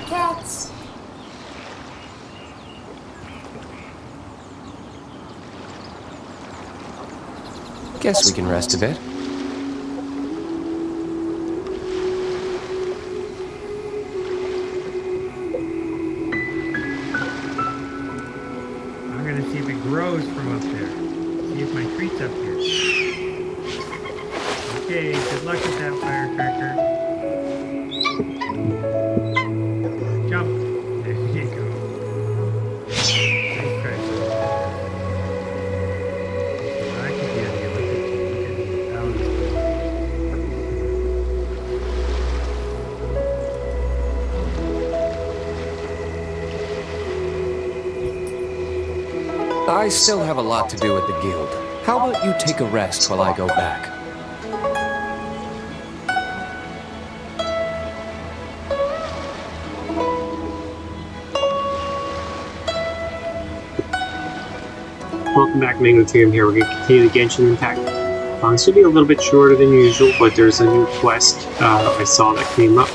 cats. Guess we can rest a bit. I'm gonna see if it grows from up there. See if my tree's up here. Okay, good luck with that firecracker. Jump. There you go. Nice try. I could be on here. Look at I still have a lot to do at the guild. How about you take a rest while I go back? Welcome back, Mangoteam here. We're going to continue the Genshin Impact. This will be a little bit shorter than usual, but there's a new quest I saw that came up.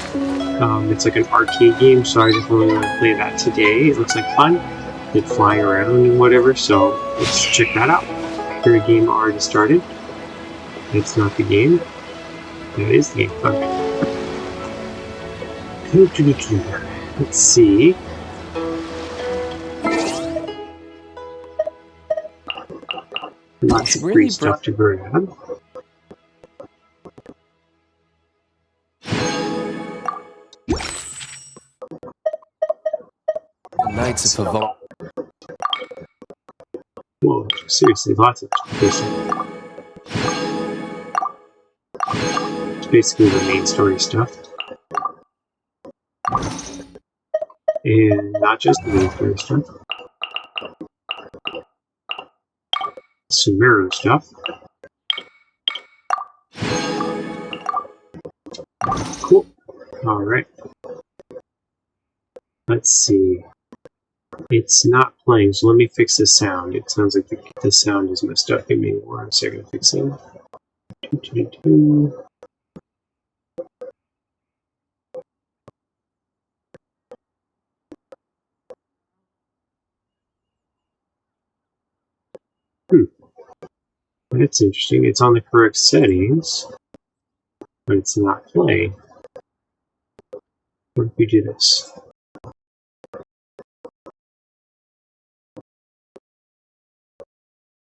It's like an arcade game, so I just really want to play that today. It looks like fun. Like flying around and whatever, so let's check that out. Here, a game already started. That's not the game. That is the game. Okay. Let's see. Lots of free stuff to grab. Knights of Favon. Whoa, seriously, lots of stuff. It's basically the main story stuff. And not just the main story stuff. Sumeru stuff. Cool. Alright. Let's see. It's not playing, so let me fix the sound. It sounds like the sound is messed up. Give me 1 second to fix it. That's interesting. It's on the correct settings, but it's not playing. What if we do this?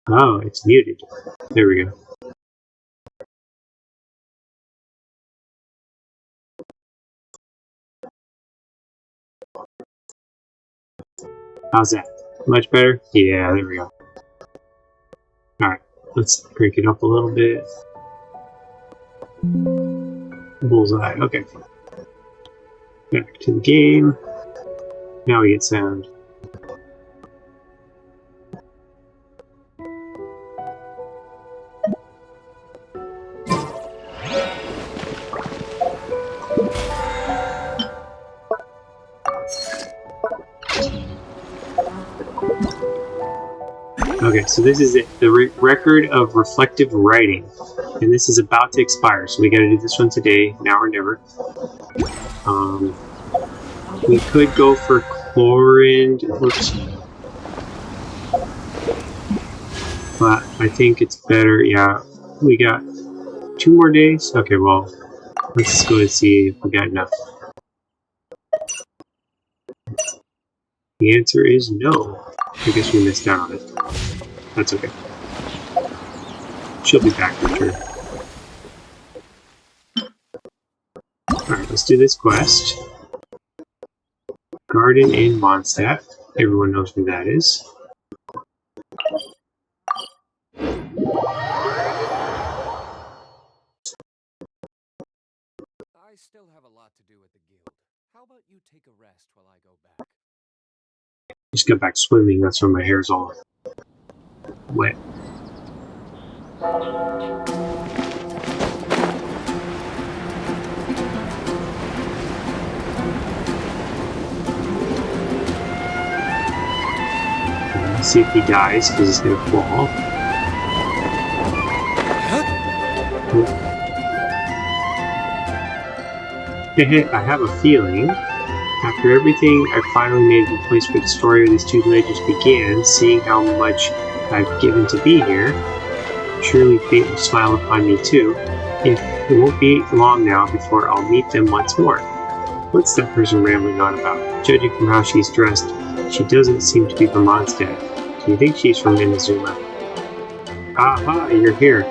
Oh, it's muted. There we go. How's that? Much better? Yeah, there we go. Alright, let's crank it up a little bit. Bullseye, okay. Back to the game. Now we get sound. Okay, so this is it. The record of reflective writing. And this is about to expire, so we gotta do this one today, now or never. We could go for Chlorinde. Oops. But I think it's better, yeah. We got 2 more days? Okay, well, let's go and see if we got enough. The answer is no. I guess we missed out on it. That's okay. She'll be back for sure. Alright, let's do this quest. Garden in Mondstadt. Everyone knows who that is. I still have a lot to do at the guild. How about you take a rest while I go back? Just got back swimming, that's why my hair's all wet. Let's see if he dies, because he's gonna fall. I have a feeling After everything I finally made in place where the story of these two legends began, seeing how much I've given to be here, surely fate will smile upon me too. It won't be long now before I'll meet them once more. What's that person rambling on about? Judging from how she's dressed, she doesn't seem to be from Mondstadt. Do you think she's from Inazuma? Aha, you're here.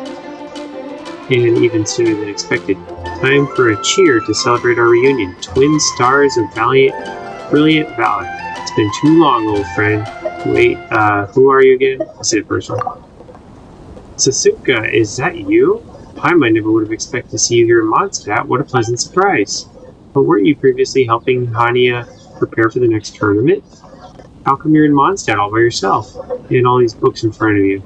And even sooner than expected. Time for a cheer to celebrate our reunion. Twin stars of brilliant valor. It's been too long, old friend. Wait, who are you again? I'll say the first one. Sasuke, is that you? Paimon never would have expected to see you here in Mondstadt. What a pleasant surprise. But weren't you previously helping Hania prepare for the next tournament? How come you're in Mondstadt all by yourself? And all these books in front of you?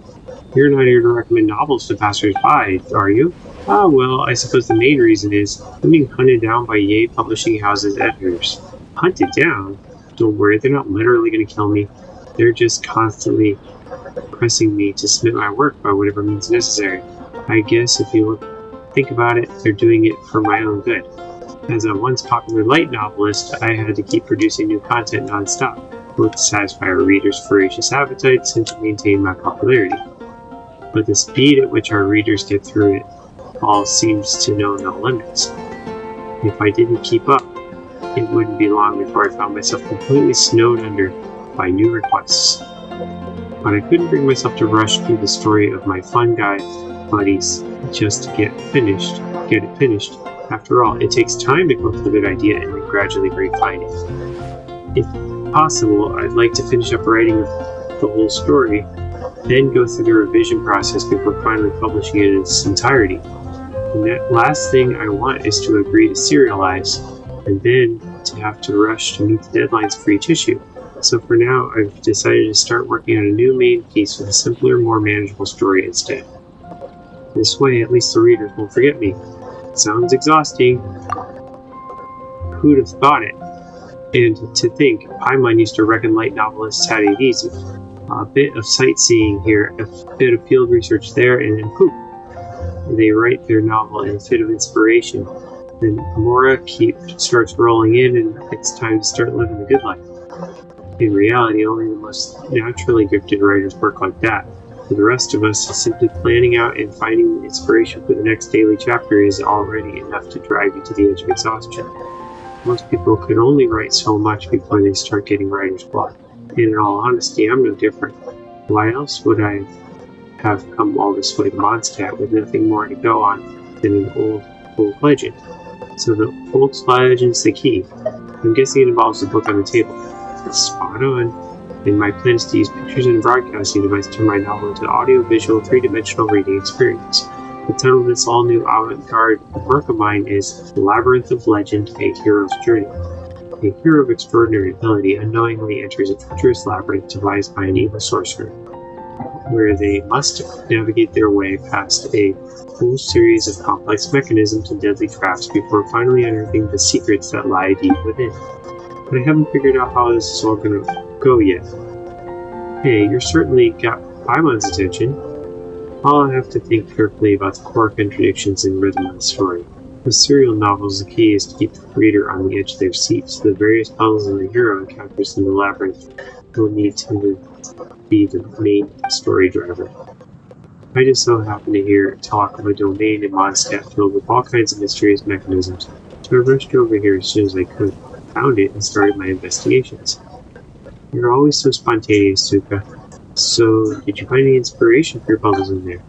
You're not here to recommend novels to passers-by, are you? Ah, well, I suppose the main reason is I'm being hunted down by Yae Publishing House's editors. Hunted down? Don't worry, they're not literally going to kill me. They're just constantly pressing me to submit my work by whatever means necessary. I guess if you think about it, they're doing it for my own good. As a once popular light novelist, I had to keep producing new content non-stop, both to satisfy our readers' voracious appetites and to maintain my popularity. But the speed at which our readers get through it all seems to know no limits. If I didn't keep up, it wouldn't be long before I found myself completely snowed under by new requests. But I couldn't bring myself to rush through the story of my fun guy buddies just to get it finished. After all, it takes time to come up with a good idea and then gradually refine it. If possible, I'd like to finish up writing the whole story, then go through the revision process before finally publishing it in its entirety. And that last thing I want is to agree to serialize, and then to have to rush to meet the deadlines for each issue. So for now, I've decided to start working on a new main piece with a simpler, more manageable story instead. This way, at least the readers won't forget me. Sounds exhausting. Who'd have thought it? And to think, Paimon used to reckon light novelists had it easy. A bit of sightseeing here, a bit of field research there, and then poof! They write their novel in a fit of inspiration. Then Mora starts rolling in, and it's time to start living the good life. In reality, only the most naturally gifted writers work like that. For the rest of us, simply planning out and finding the inspiration for the next daily chapter is already enough to drive you to the edge of exhaustion. Most people can only write so much before they start getting writer's block. And in all honesty, I'm no different. Why else would I have come all this way to Mondstadt with nothing more to go on than an old legend? So the old legend's the key. I'm guessing it involves the book on the table. It's spot on. And my plan is to use pictures and a broadcasting device to turn my novel into an audio-visual, three-dimensional reading experience. The title of this all-new avant-garde work of mine is Labyrinth of Legend, A Hero's Journey. A hero of extraordinary ability unknowingly enters a treacherous labyrinth devised by an evil sorcerer, where they must navigate their way past a whole series of complex mechanisms and deadly traps before finally unearthing the secrets that lie deep within. But I haven't figured out how this is all going to go yet. Hey, you're certainly got Paimon's attention. I'll have to think carefully about the core contradictions and rhythm of the story. With serial novels, the key is to keep the reader on the edge of their seat, so the various puzzles the hero encounters in the labyrinth will need to be the main story driver. I just so happen to hear talk of a domain in Mondstadt filled with all kinds of mysterious mechanisms, so I rushed over here as soon as I could, found it, and started my investigations. You're always so spontaneous, Suka. So, did you find any inspiration for your puzzles in there?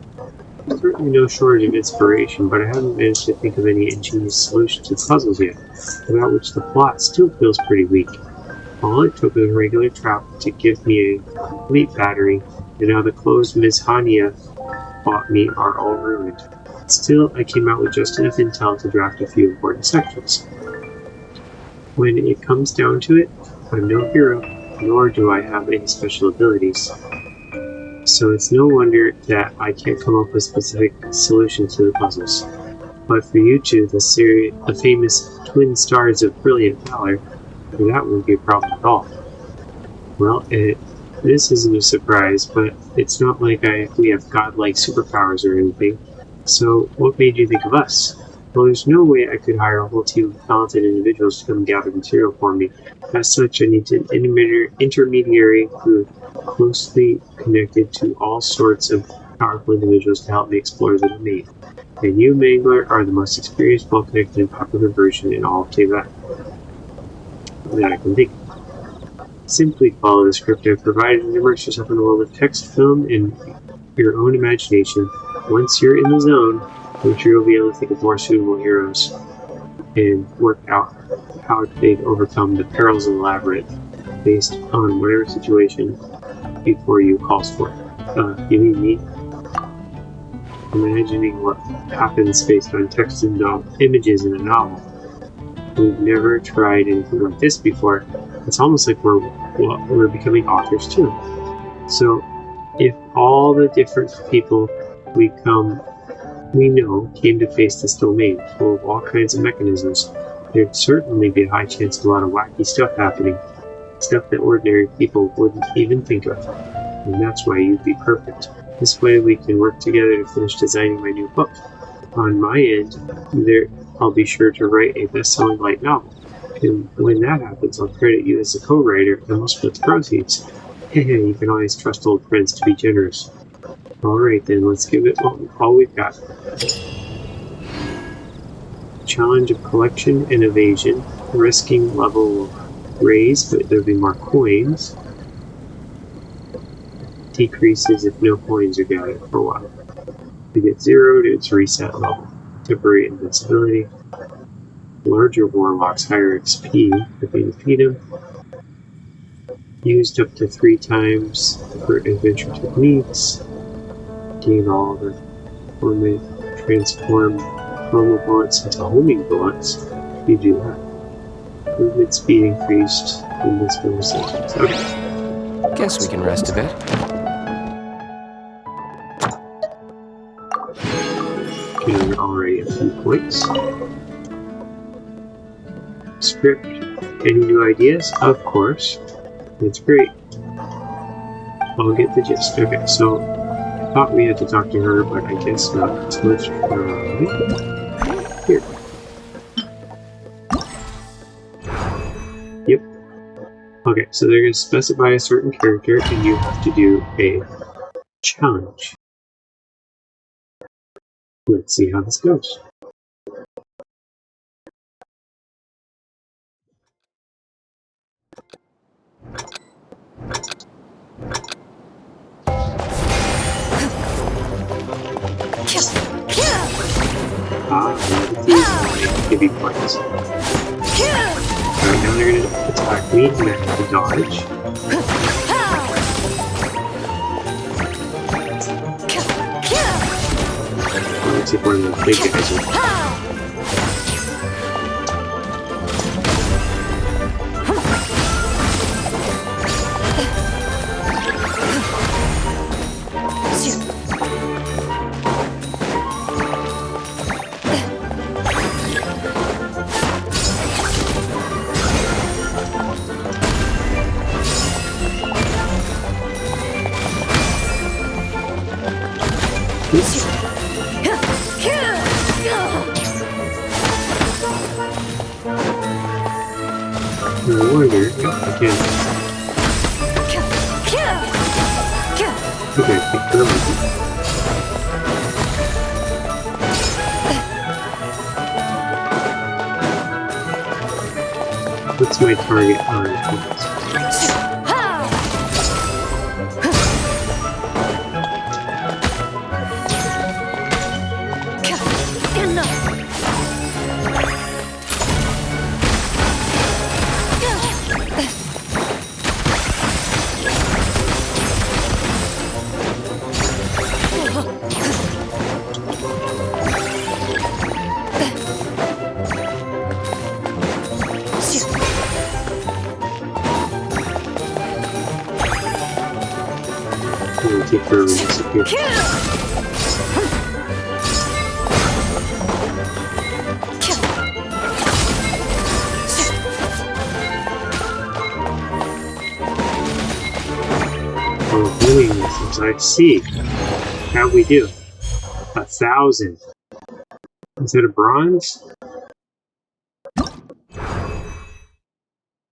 There's certainly no shortage of inspiration, but I haven't managed to think of any ingenious solutions to the puzzles yet, without which the plot still feels pretty weak. All it took was a regular trap to give me a complete battery, and now the clothes Miss Hania bought me are all ruined. Still, I came out with just enough intel to draft a few important sections. When it comes down to it, I'm no hero, nor do I have any special abilities. So it's no wonder that I can't come up with specific solutions to the puzzles. But for you two, the famous twin stars of brilliant valor, that won't be a problem at all. Well, this isn't a surprise, but it's not like we have godlike superpowers or anything. So what made you think of us? Well, there's no way I could hire a whole team of talented individuals to come gather material for me. As such, I need an intermediary who closely connected to all sorts of powerful individuals to help me explore the domain. And you, Mangler, are the most experienced, well-connected, and popular version in all of Teyvat that I can think of. Simply follow the script I've provided and immerse yourself in a world of text, film, and your own imagination. Once you're in the zone, I'm sure you'll be able to think of more suitable heroes and work out how they overcome the perils of the labyrinth based on whatever situation before you calls for it. You mean me? Imagining what happens based on text and images in a novel. We've never tried anything like this before. It's almost like we're becoming authors too. So, if all the different people we know came to face this domain full of all kinds of mechanisms, there'd certainly be a high chance of a lot of wacky stuff happening. Stuff that ordinary people wouldn't even think of. And that's why you'd be perfect. This way we can work together to finish designing my new book. On my end, I'll be sure to write a best-selling light novel. And when that happens, I'll credit you as a co-writer and we'll split the proceeds. You can always trust old friends to be generous. Alright then, let's give it all we've got. Challenge of collection and evasion. Risking level raise, but there'll be more coins. Decreases if no coins are gathered for a while. If you get zeroed, it's reset level. Temporary invincibility. Larger warlocks higher XP if you defeat them. Used up to 3 times for adventure techniques. Gain all the transform normal bullets into homing bullets. If you do that. Movement speed increased in this resistance. Okay. Guess we can rest a bit. Getting already a few points. Script. Any new ideas? Of course. That's great. I'll get the gist. Okay, so I thought we had to talk to her, but I guess not. So let's try here. Yep. Okay, so they're going to specify a certain character, and you have to do a challenge. Let's see how this goes. Give you points. Alright, now they're going to attack me, and I have to dodge. Let's see if one of the big guys will. No wonder, again. Okay, pick them up. What's my target on points? Take forever to disappear. Oh, doing this, I see. How'd we do? 1,000. Is that a bronze?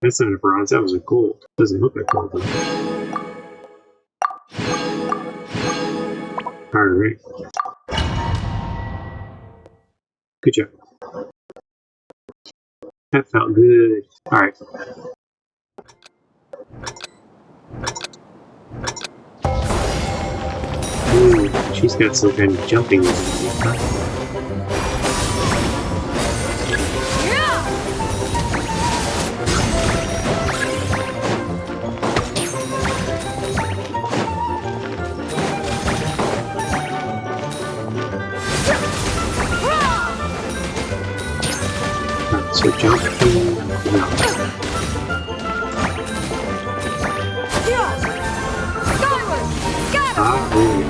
That's not a bronze, that was a gold. Doesn't look like gold though. Alright. Good job. That felt good. Alright. Ooh, she's got some kind of jumping ability. So jumping. No. Ah, there we go.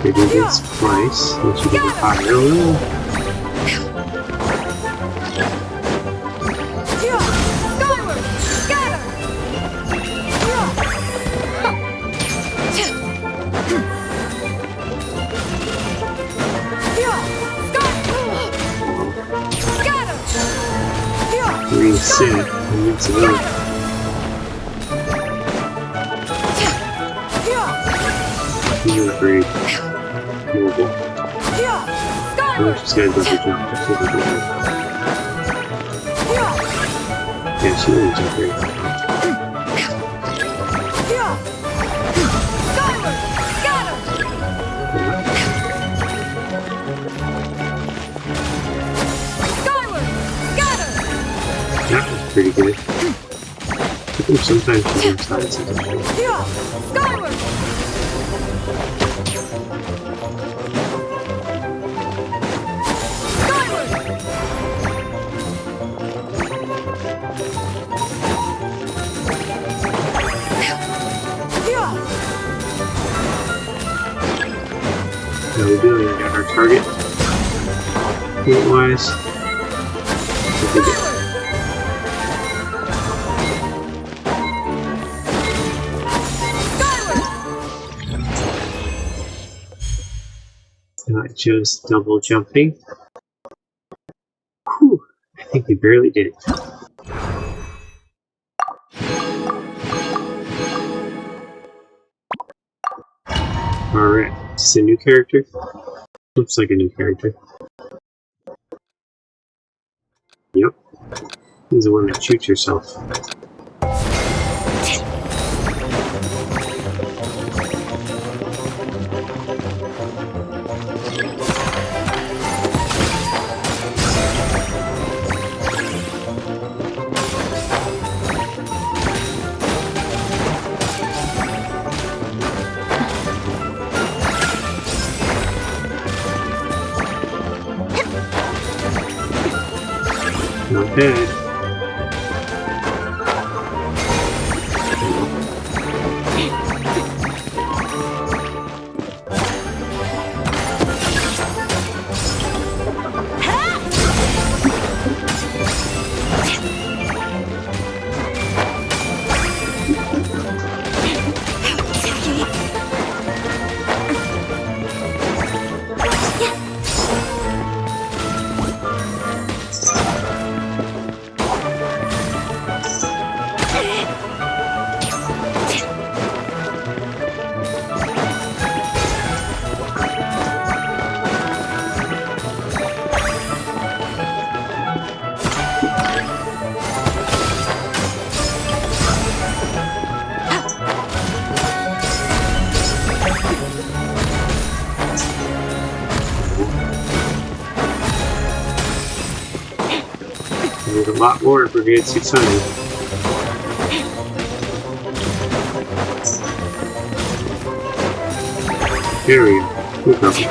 We do this twice, and she can fire a little. Reset invincibility. You're great. Mobile. I'm just gonna double jump. That's what we're doing. Yeah, she really jumped great. That was pretty good. I think sometimes she jumps high, sometimes she doesn't. How we doing? We got our target. Point-wise. Not just double jumping. Whew, I think we barely did it. Alright, is this a new character? Looks like a new character. Yep. He's the one that shoots herself. Not bad. There's a lot more if Brigade 600. There we go. No problem.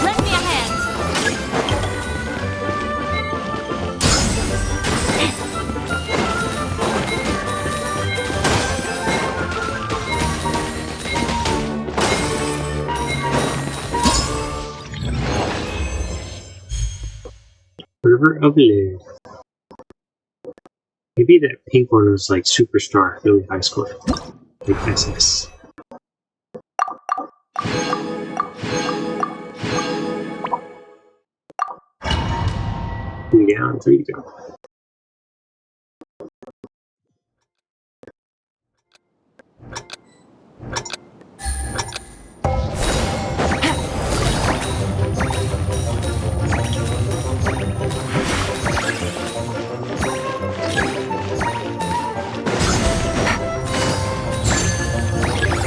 Lend me a hand. River of Live. Maybe that pink one was like superstar, really high score. Like SS. Down, 3 to go.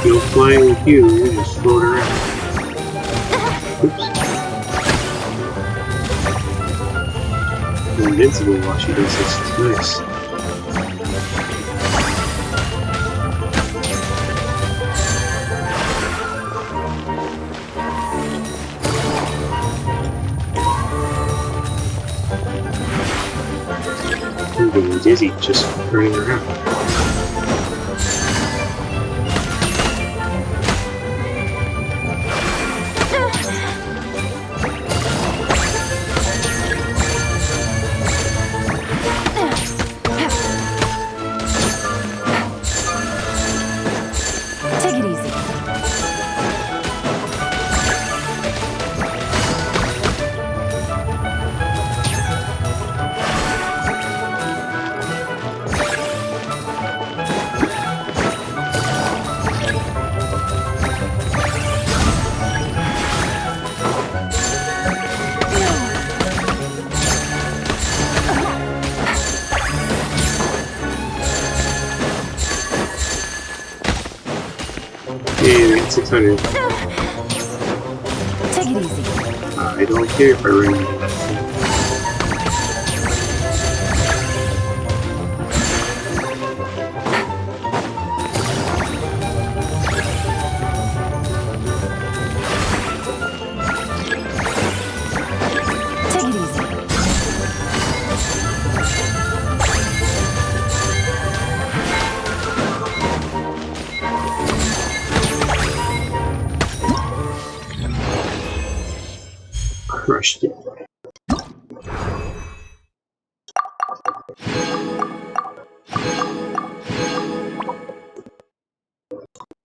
Go flying with you, just float around. Oops. Invincible while she does this. It's nice. I'm getting dizzy just running around. Take it easy. Yeah, we got 600. Take it easy. I don't care if I run into that thing. Take it easy. Crushed it.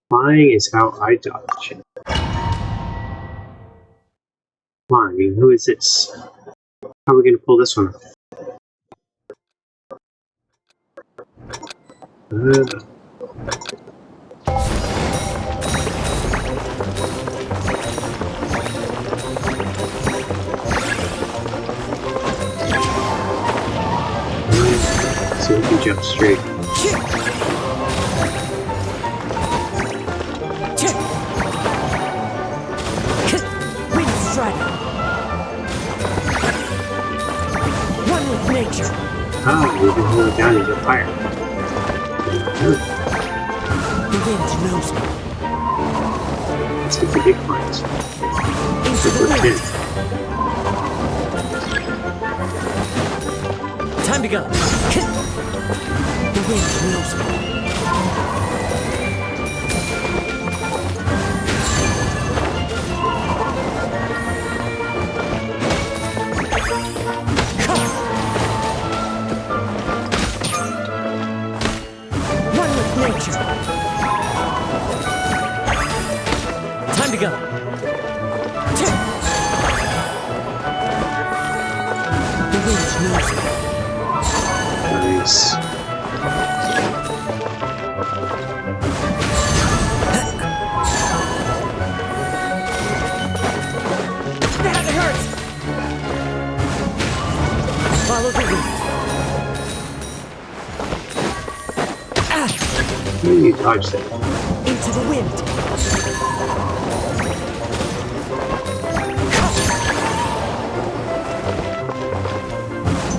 Flying is how I dodge. Flying, who is this? How are we gonna pull this one off? So we can jump straight. Wind strider. One with nature. Ah, we can hold it down and get fire. The wind knows me. Let's get the big points. Into the Super 10. wind. Time to go. The wind knows me. One with nature. Time to go. The wind knows me. Nice. That hurts! Follow the wind. You dodged that. Into the wind.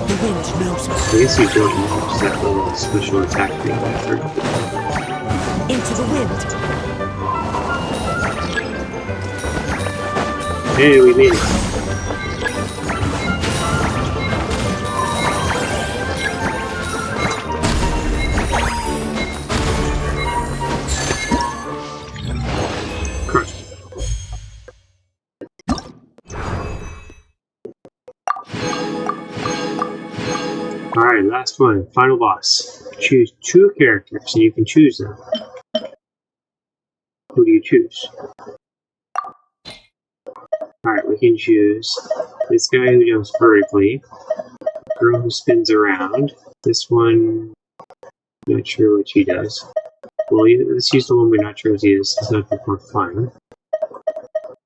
The wind knows me. I guess you don't use that little special attack thing after. Into the wind. Hey, we made it. Crushed. Alright, last one. Final boss. Choose 2 characters and you can choose them. Who do you choose? Alright, we can choose this guy who jumps vertically, girl who spins around, this one, not sure what she does. Well, let's use the one we're not sure what she is, it's not more fun.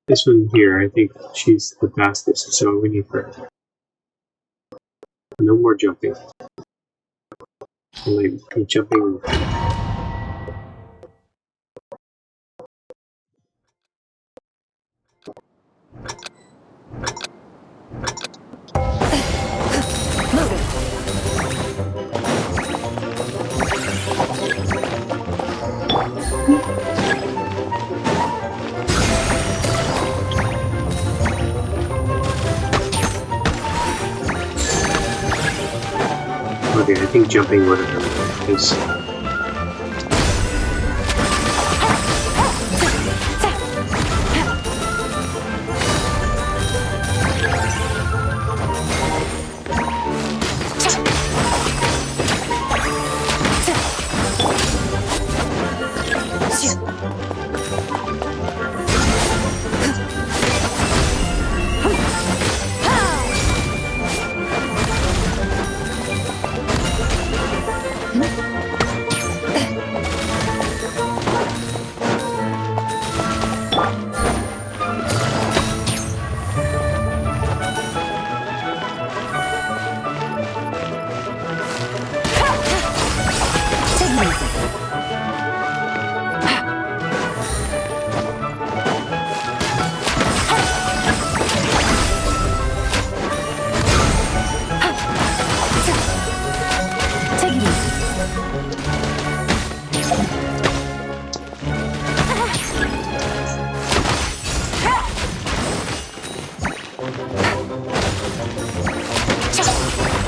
This one here, I think she's the fastest, so we need her. No more jumping. Like, jumping. Okay, I think jumping would have been nice.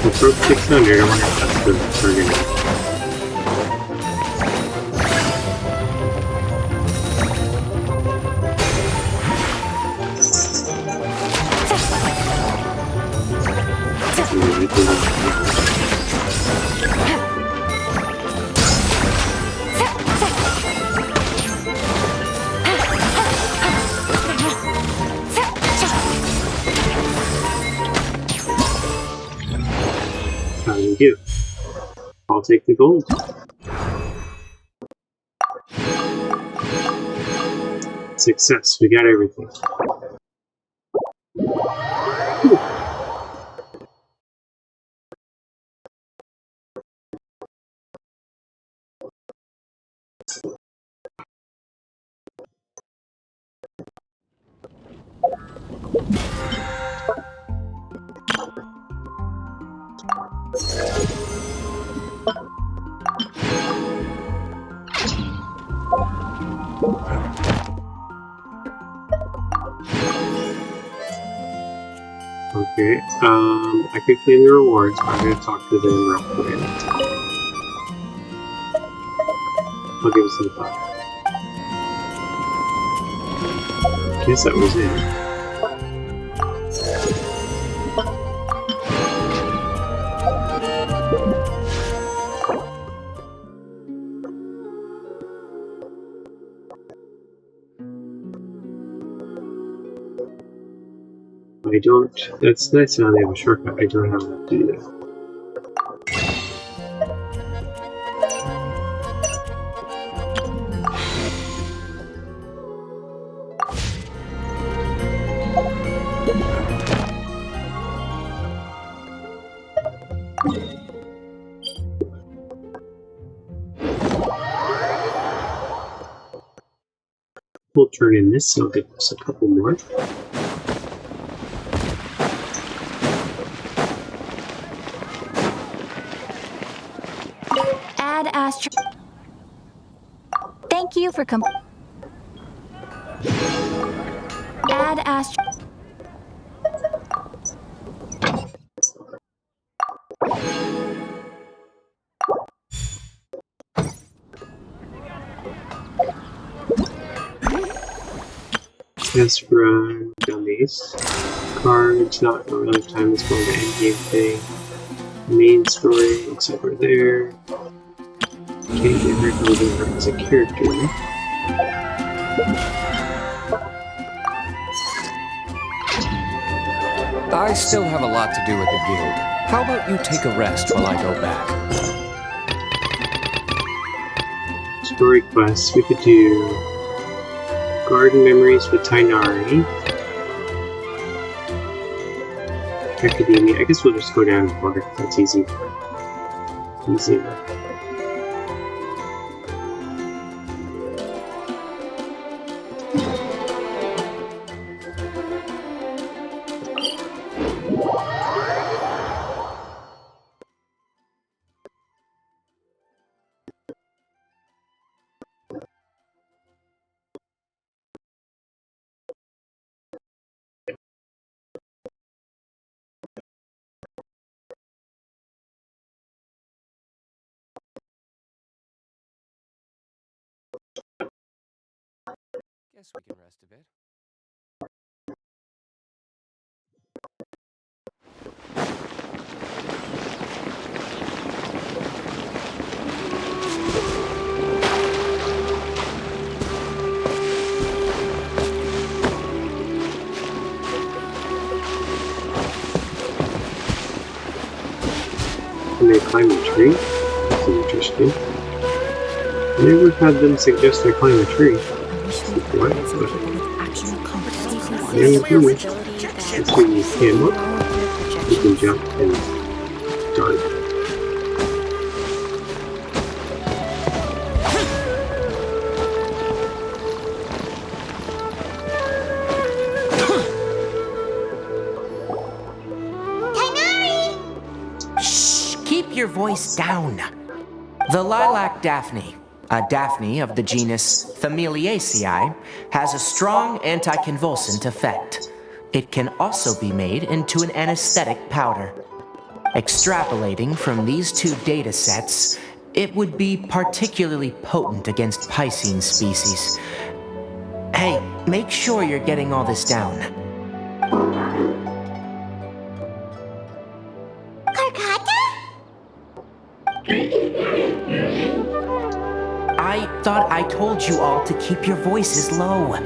We broke 600, I wonder if that's the target. How do you do? I'll take the gold. Success, we got everything. Whew. Okay, I could claim the rewards, but I'm going to talk to them real quick. I'll give us some thought. Guess that was it. I don't, that's nice now they have a shortcut, I don't have to do that. We'll turn in this, so it'll give us a couple more. Add Astro. Thank you for Add Astro. Test run, dummies. Cards, not really time is going to end game thing. Main story, looks like we're there. Can't get her over as a character. I still have a lot to do with the guild. How about you take a rest while I go back? Story quests, we could do Garden Memories with Tainari. Academia, I guess we'll just go down and order. That's easy. Easy enough. Guess we can rest a bit. Can they climb a tree? That's interesting. I never had them suggest I climb a tree. I wish we What? had some people with actual competencies. Yeah, we can. Ability Let's that see, you can look. projection. You can jump and dart. Shh! Keep your voice down. The lilac daphne, a daphne of the genus Familiaceae, has a strong anticonvulsant effect. It can also be made into an anesthetic powder. Extrapolating from these two data sets, it would be particularly potent against Piscine species. Hey, make sure you're getting all this down. I thought I told you all to keep your voices low.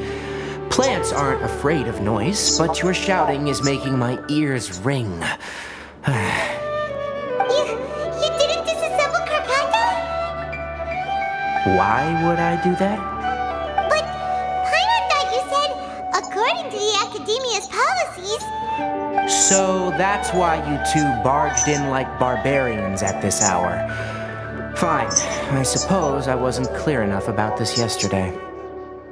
Plants aren't afraid of noise, but your shouting is making my ears ring. You didn't disassemble Karkata? Why would I do that? But Paimon thought you said, according to the Academia's policies. So that's why you two barged in like barbarians at this hour. Fine. I suppose I wasn't clear enough about this yesterday.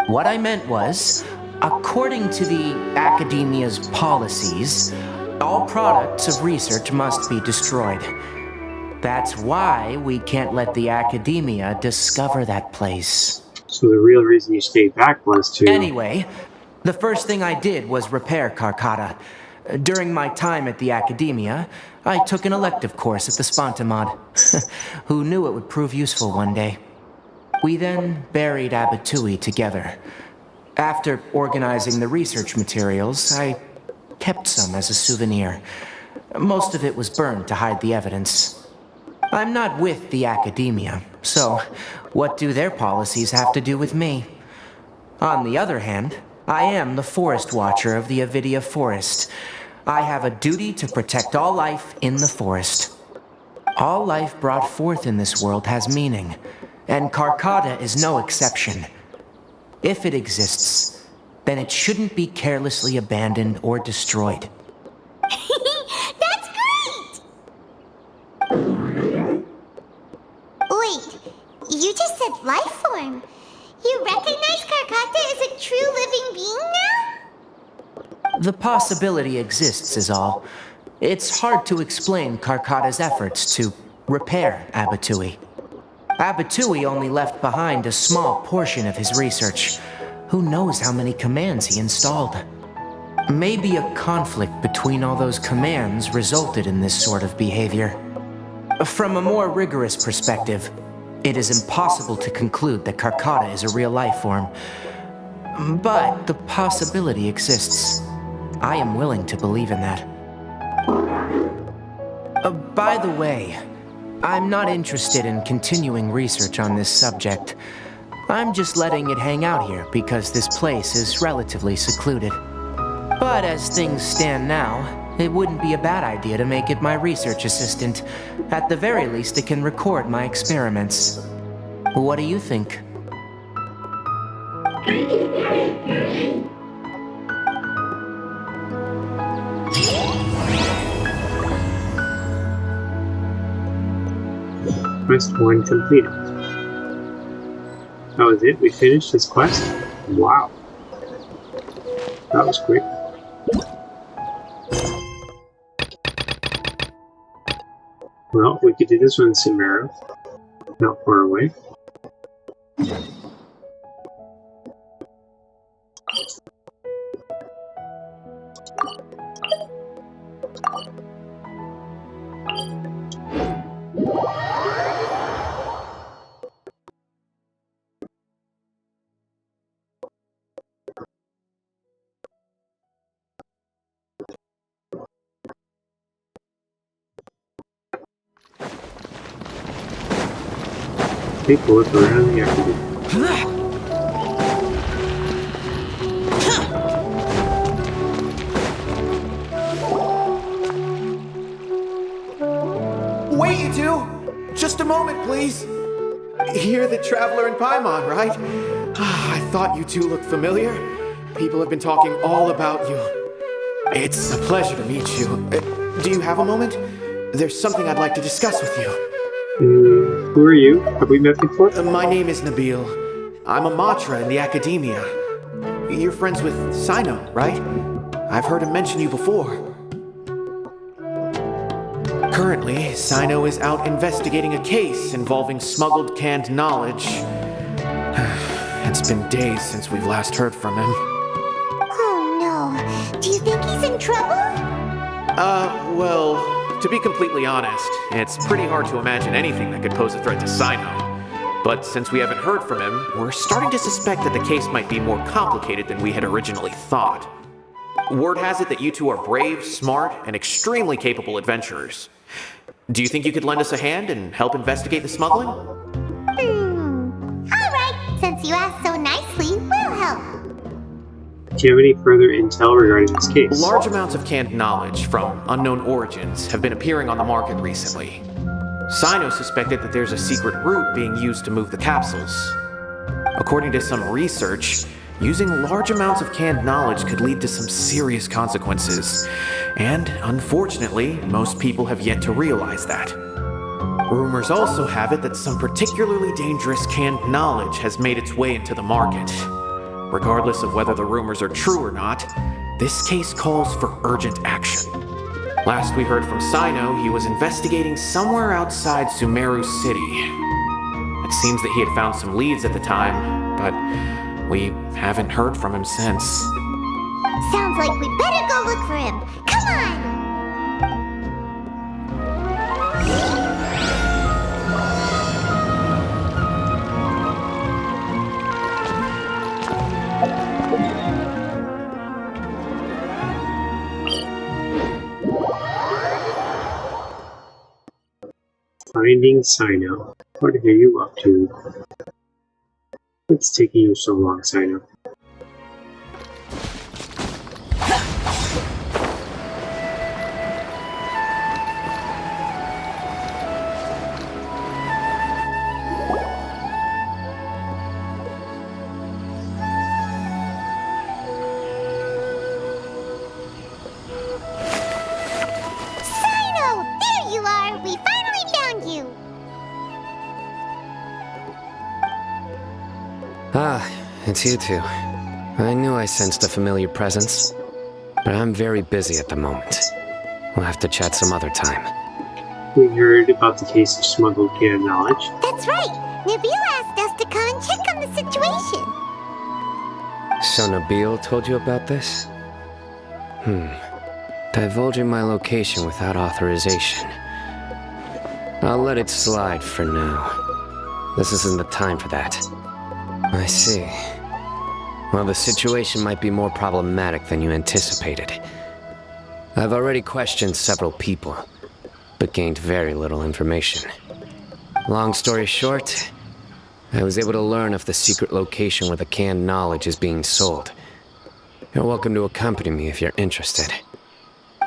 What I meant was, according to the Academia's policies, all products of research must be destroyed. That's why we can't let the Academia discover that place. So the real reason you stayed back was to... Anyway, the first thing I did was repair Karkata. During my time at the Academia, I took an elective course at the Spontamod. Who knew it would prove useful one day? We then buried Abatui together. After organizing the research materials, I kept some as a souvenir. Most of it was burned to hide the evidence. I'm not with the Academia, so what do their policies have to do with me? On the other hand, I am the Forest Watcher of the Avidia Forest. I have a duty to protect all life in the forest. All life brought forth in this world has meaning, and Karkata is no exception. If it exists, then it shouldn't be carelessly abandoned or destroyed. That's great! Wait, you just said life form. You recognize Karkata as a true living being now? The possibility exists is all. It's hard to explain Karkata's efforts to repair Abatui. Abatui only left behind a small portion of his research. Who knows how many commands he installed? Maybe a conflict between all those commands resulted in this sort of behavior. From a more rigorous perspective, it is impossible to conclude that Karkata is a real life form. But the possibility exists. I am willing to believe in that. By the way, I'm not interested in continuing research on this subject. I'm just letting it hang out here because this place is relatively secluded. But as things stand now, it wouldn't be a bad idea to make it my research assistant. At the very least, it can record my experiments. What do you think? Quest 1 completed. That was it? We finished this quest? Wow. That was quick. Well, we could do this one in Sumeru. Not far away. Take a look around the academy. Wait, you two! Just a moment, please. You're the traveler in Paimon, right? I thought you two looked familiar. People have been talking all about you. It's a pleasure to meet you. Do you have a moment? There's something I'd like to discuss with you. Who are you? Have we met before? My name is Nabil. I'm a Matra in the Academia. You're friends with Sino, right? I've heard him mention you before. Currently, Sino is out investigating a case involving smuggled canned knowledge. It's been days since we've last heard from him. Oh no. Do you think he's in trouble? Well, to be completely honest, it's pretty hard to imagine anything that could pose a threat to Sino. But since we haven't heard from him, we're starting to suspect that the case might be more complicated than we had originally thought. Word has it that you two are brave, smart, and extremely capable adventurers. Do you think you could lend us a hand and help investigate the smuggling? Alright, since you asked so nicely, we'll help. Do you have any further intel regarding this case? Large amounts of canned knowledge from unknown origins have been appearing on the market recently. Sino suspected that there's a secret route being used to move the capsules. According to some research, using large amounts of canned knowledge could lead to some serious consequences. And unfortunately, most people have yet to realize that. Rumors also have it that some particularly dangerous canned knowledge has made its way into the market. Regardless of whether the rumors are true or not, this case calls for urgent action. Last we heard from Sino, he was investigating somewhere outside Sumeru City. It seems that he had found some leads at the time, but we haven't heard from him since. Sounds like we better go look for him. Come on! Finding Sino. What are you up to? What's taking you so long, Sino? Sino! There you are! We finally found you! Ah, it's you two. I knew I sensed a familiar presence, but I'm very busy at the moment. We'll have to chat some other time. We heard about the case of smuggled canned knowledge. That's right! Nabil asked us to come and check on the situation. So Nabil told you about this? Divulging my location without authorization. I'll let it slide for now. This isn't the time for that. I see. Well, the situation might be more problematic than you anticipated. I've already questioned several people. but gained very little information. Long story short, I was able to learn of the secret location where the canned knowledge is being sold. You're welcome to accompany me if you're interested.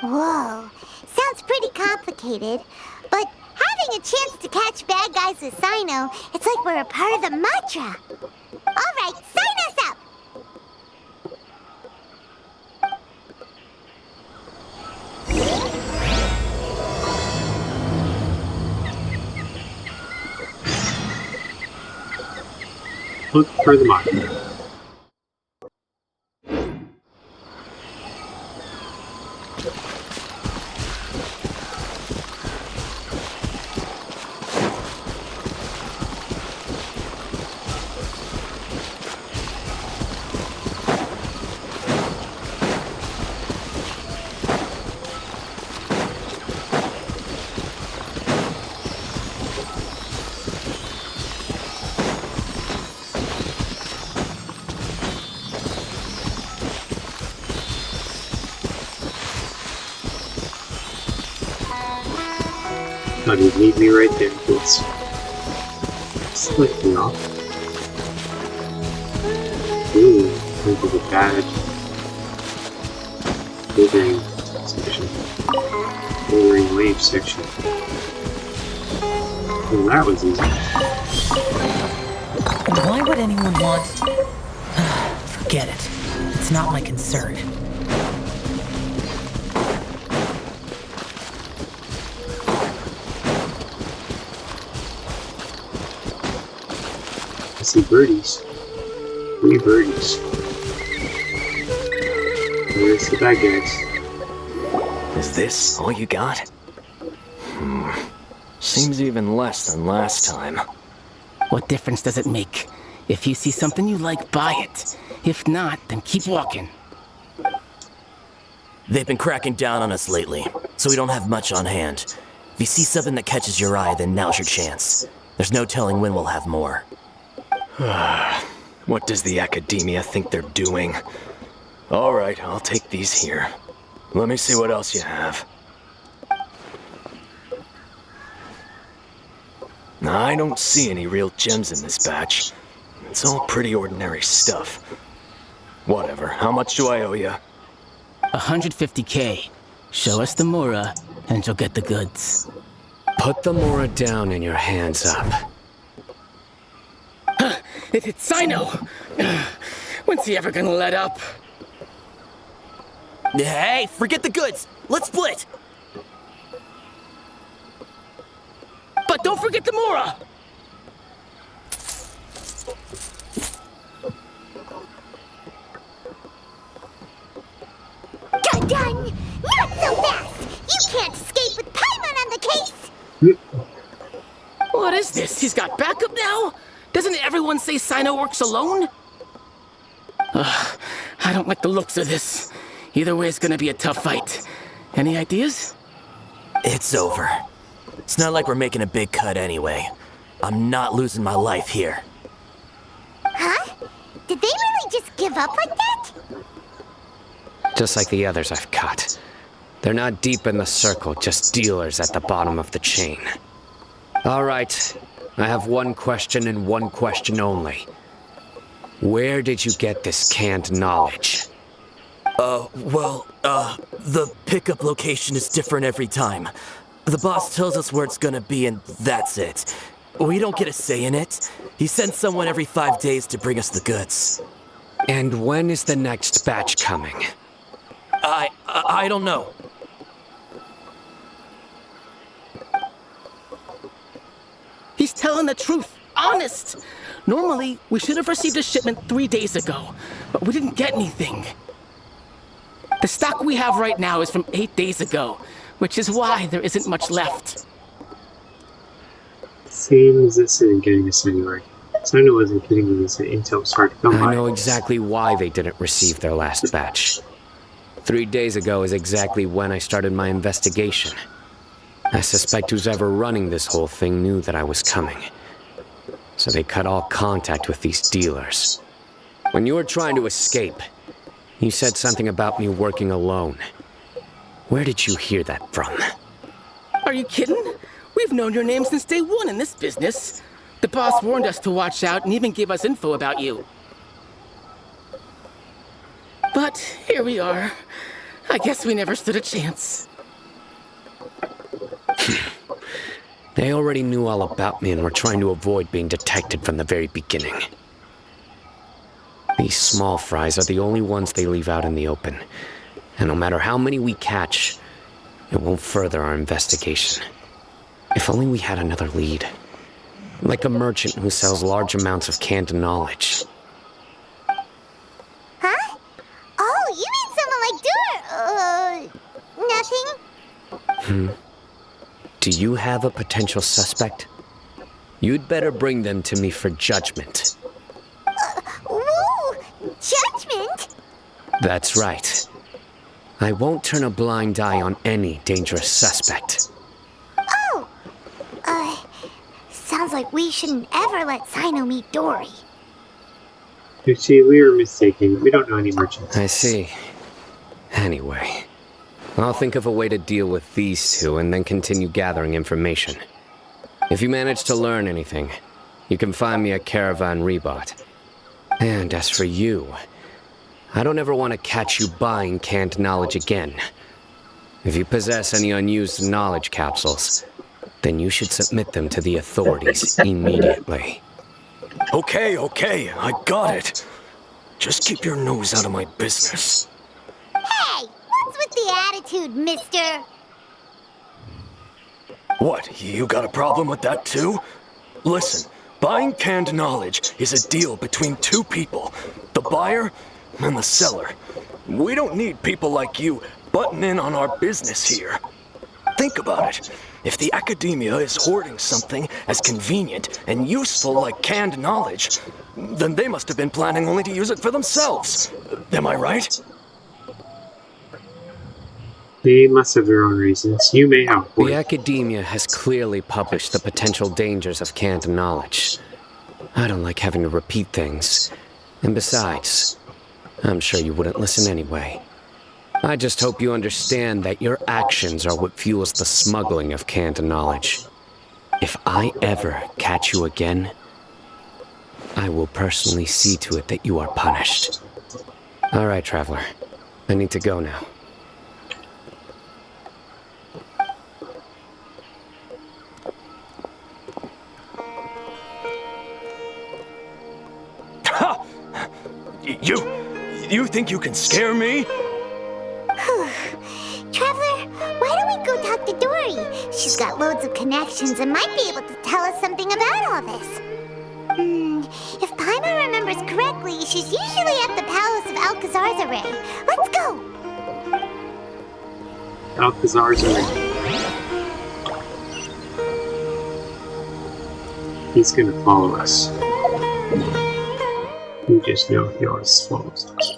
Whoa, sounds pretty complicated, but having a chance to catch bad guys with Sino, it's like we're a part of the mantra. All right, sign us up! Look for the monitor. Oh, you leave me right there, please. Slicking off. Ooh, look at the badge. Withering section. Withering wave section. Well, that was easy. Why would anyone want... Forget it. It's not my concern. I see birdies. 3 birdies. Where's the bad guys? Is this all you got? Seems even less than last time. What difference does it make? If you see something you like, buy it. If not, then keep walking. They've been cracking down on us lately, so we don't have much on hand. If you see something that catches your eye, then now's your chance. There's no telling when we'll have more. What does the Academia think they're doing? Alright, I'll take these here. Let me see what else you have. I don't see any real gems in this batch. It's all pretty ordinary stuff. Whatever, how much do I owe you? 150K. Show us the Mora, and you'll get the goods. Put the Mora down and your hands up. It's Sino! When's he ever gonna let up? Hey, forget the goods! Let's split! But don't forget the Mora! Dun-dun! Not so fast! You can't escape with Paimon on the case! What is this? He's got backup now? Doesn't everyone say Sino works alone? I don't like the looks of this. Either way, it's gonna be a tough fight. Any ideas? It's over. It's not like we're making a big cut anyway. I'm not losing my life here. Huh? Did they really just give up like that? Just like the others I've caught. They're not deep in the circle, just dealers at the bottom of the chain. Alright, I have one question and one question only. Where did you get this canned knowledge? The pickup location is different every time. The boss tells us where it's gonna be and that's it. We don't get a say in it. He sends someone every 5 days to bring us the goods. And when is the next batch coming? I don't know. He's telling the truth. Honest. Normally, we should have received a shipment 3 days ago, but we didn't get anything. The stock we have right now is from 8 days ago, which is why there isn't much left. Seems this isn't getting us anywhere. Sino wasn't getting this intel was hard to come by. I know exactly why they didn't receive their last batch. 3 days ago is exactly when I started my investigation. I suspect who's ever running this whole thing knew that I was coming. So they cut all contact with these dealers. When you were trying to escape, you said something about me working alone. Where did you hear that from? Are you kidding? We've known your name since day one in this business. The boss warned us to watch out and even gave us info about you. But here we are. I guess we never stood a chance. They already knew all about me and were trying to avoid being detected from the very beginning. These small fries are the only ones they leave out in the open. And no matter how many we catch, it won't further our investigation. If only we had another lead. Like a merchant who sells large amounts of canned knowledge. Huh? Oh, you mean someone like nothing? Do you have a potential suspect? You'd better bring them to me for judgment. Whoa! Judgment? That's right. I won't turn a blind eye on any dangerous suspect. Oh! Sounds like we shouldn't ever let Sino meet Dory. You see, we were mistaken. We don't know any merchants. I see. Anyway, I'll think of a way to deal with these two and then continue gathering information. If you manage to learn anything, you can find me at Caravan Rebot. And as for you, I don't ever want to catch you buying canned knowledge again. If you possess any unused knowledge capsules, then you should submit them to the authorities immediately. Okay, I got it. Just keep your nose out of my business. Hey! What's with the attitude, mister? What, you got a problem with that too? Listen, buying canned knowledge is a deal between two people, the buyer and the seller. We don't need people like you butting in on our business here. Think about it. If the academia is hoarding something as convenient and useful like canned knowledge, then they must have been planning only to use it for themselves. Am I right? They must have their own reasons. You may have The points. academia has clearly published the potential dangers of canned knowledge. I don't like having to repeat things. And besides, I'm sure you wouldn't listen anyway. I just hope you understand that your actions are what fuels the smuggling of canned knowledge. If I ever catch you again, I will personally see to it that you are punished. All right, Traveler. I need to go now. Ha! You think you can scare me? Traveler, why don't we go talk to Dory? She's got loads of connections and might be able to tell us something about all this. If Paimon remembers correctly, she's usually at the palace of Alcazar's array. Let's go! Alcazar's array. He's gonna follow us. We just know he always follows us.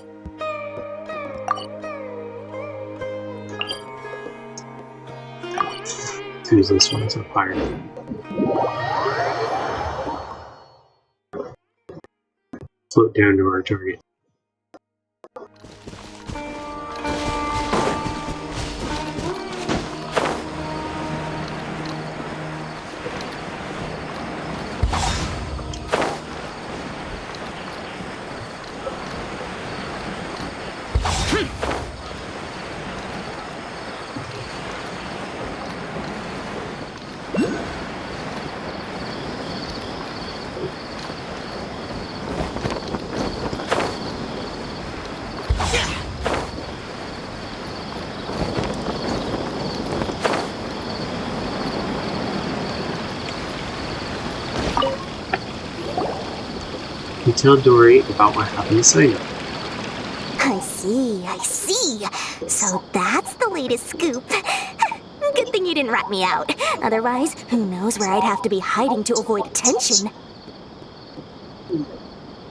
Who's this one's a pirate? Float down to our target. You tell Dory about what happened to Sino. I see. So that's the latest scoop. Good thing you didn't rat me out. Otherwise, who knows where I'd have to be hiding to avoid attention.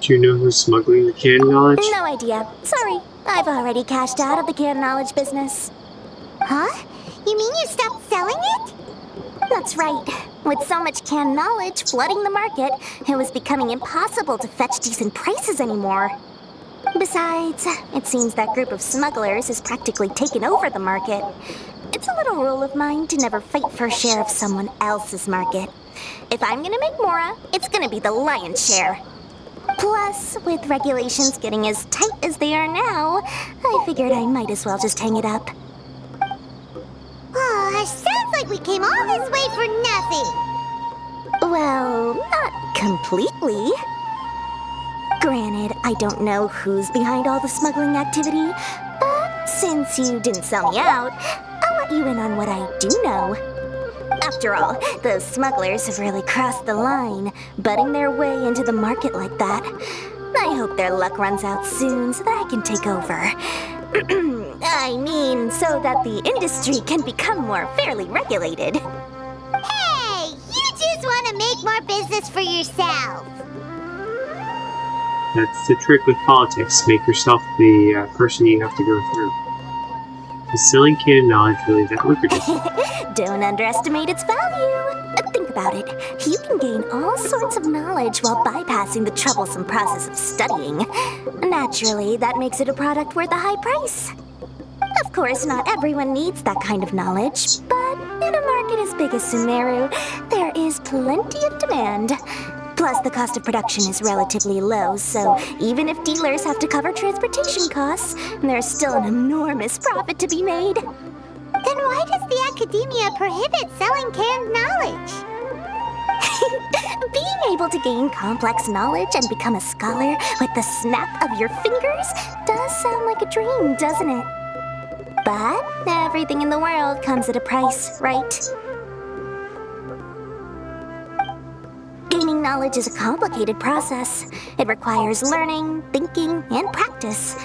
Do you know who's smuggling the canned knowledge? No idea. Sorry. I've already cashed out of the canned knowledge business. Huh? You mean you stopped selling it? That's right. With so much canned knowledge flooding the market, it was becoming impossible to fetch decent prices anymore. Besides, it seems that group of smugglers has practically taken over the market. It's a little rule of mine to never fight for a share of someone else's market. If I'm gonna make Mora, it's gonna be the lion's share. Plus, with regulations getting as tight as they are now, I figured I might as well just hang it up. Oh, sounds like we came all this way for nothing. Well, not completely. Granted, I don't know who's behind all the smuggling activity, but since you didn't sell me out, I'll let you in on what I do know. After all, those smugglers have really crossed the line, butting their way into the market like that. I hope their luck runs out soon so that I can take over. I mean, so that the industry can become more fairly regulated. Hey, you just want to make more business for yourself. That's the trick with politics. Make yourself the person you have to go through. Is selling canon knowledge really that lucrative? Don't underestimate its value. Think about it. You can gain all sorts of knowledge while bypassing the troublesome process of studying. Naturally, that makes it a product worth a high price. Of course, not everyone needs that kind of knowledge, but in a market as big as Sumeru, there is plenty of demand. Plus, the cost of production is relatively low, so even if dealers have to cover transportation costs, there's still an enormous profit to be made. Then why does the Academia prohibit selling canned knowledge? Being able to gain complex knowledge and become a scholar with the snap of your fingers does sound like a dream, doesn't it? But everything in the world comes at a price, right? Gaining knowledge is a complicated process. It requires learning, thinking, and practice.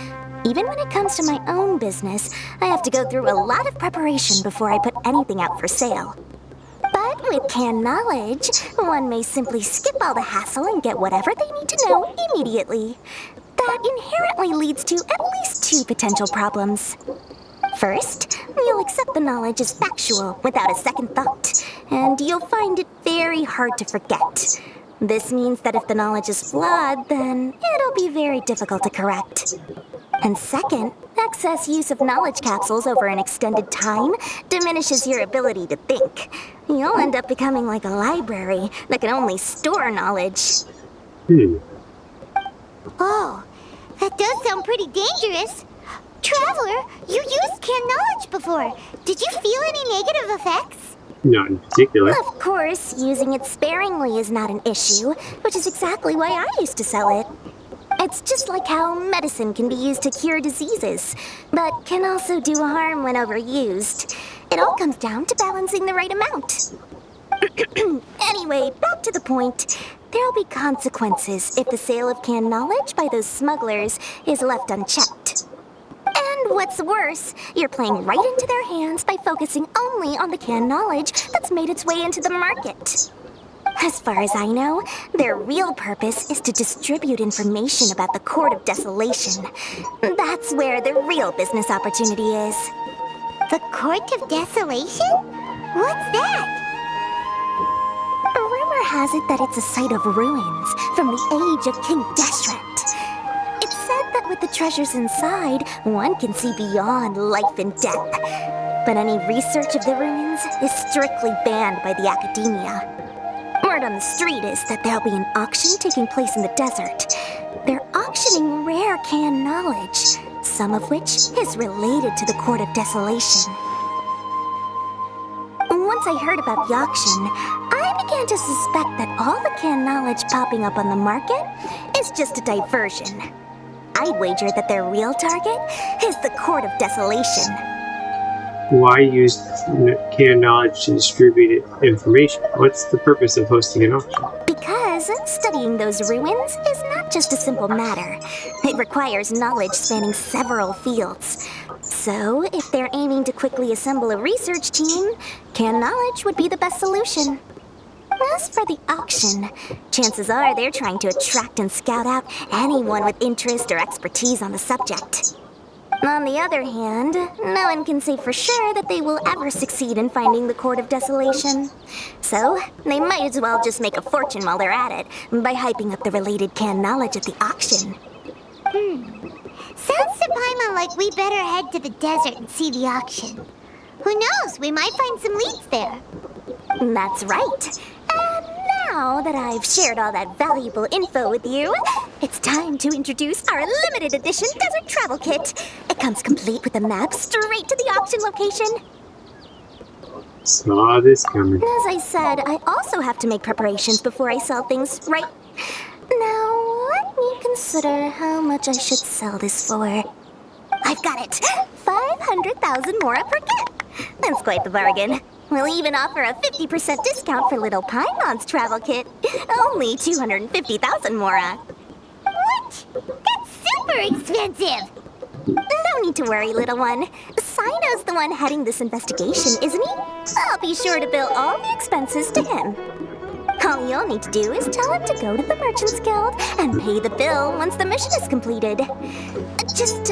Even when it comes to my own business, I have to go through a lot of preparation before I put anything out for sale. But with canned knowledge, one may simply skip all the hassle and get whatever they need to know immediately. That inherently leads to at least two potential problems. First, you'll accept the knowledge as factual without a second thought, and you'll find it very hard to forget. This means that if the knowledge is flawed, then it'll be very difficult to correct. And second, excess use of knowledge capsules over an extended time diminishes your ability to think. You'll end up becoming like a library that can only store knowledge. Oh, that does sound pretty dangerous. Traveler, you used canned knowledge before. Did you feel any negative effects? Not in particular. Of course, using it sparingly is not an issue, which is exactly why I used to sell it. It's just like how medicine can be used to cure diseases, but can also do harm when overused. It all comes down to balancing the right amount. Anyway, back to the point. There'll be consequences if the sale of canned knowledge by those smugglers is left unchecked. And what's worse, you're playing right into their hands by focusing only on the canned knowledge that's made its way into the market. As far as I know, their real purpose is to distribute information about the Court of Desolation. That's where the real business opportunity is. The Court of Desolation? What's that? Rumor has it that it's a site of ruins from the age of King Deshret. It's said that with the treasures inside, one can see beyond life and death. But any research of the ruins is strictly banned by the Academia. Word on the street is that there'll be an auction taking place in the desert. They're auctioning rare canned knowledge, some of which is related to the Court of Desolation. Once I heard about the auction, I began to suspect that all the canned knowledge popping up on the market is just a diversion. I'd wager that their real target is the Court of Desolation. Why use canned knowledge to distribute information? What's the purpose of hosting an auction? Because studying those ruins is not just a simple matter. It requires knowledge spanning several fields. So, if they're aiming to quickly assemble a research team, canned knowledge would be the best solution. As for the auction, chances are they're trying to attract and scout out anyone with interest or expertise on the subject. On the other hand, no one can say for sure that they will ever succeed in finding the Court of Desolation. So, they might as well just make a fortune while they're at it by hyping up the related canned knowledge at the auction. Sounds to Paimon like we better head to the desert and see the auction. Who knows? We might find some leads there. That's right. And now that I've shared all that valuable info with you, it's time to introduce our limited edition desert travel kit. It comes complete with a map straight to the auction location. Saw this coming. As I said, I also have to make preparations before I sell things, right? Now, let me consider how much I should sell this for. I've got it! 500,000 mora per kit! That's quite the bargain. We'll even offer a 50% discount for Little Paimon's travel kit. Only 250,000 mora. What? That's super expensive! No need to worry, little one. Sino's the one heading this investigation, isn't he? I'll be sure to bill all the expenses to him. All you'll need to do is tell him to go to the Merchants Guild and pay the bill once the mission is completed. Just,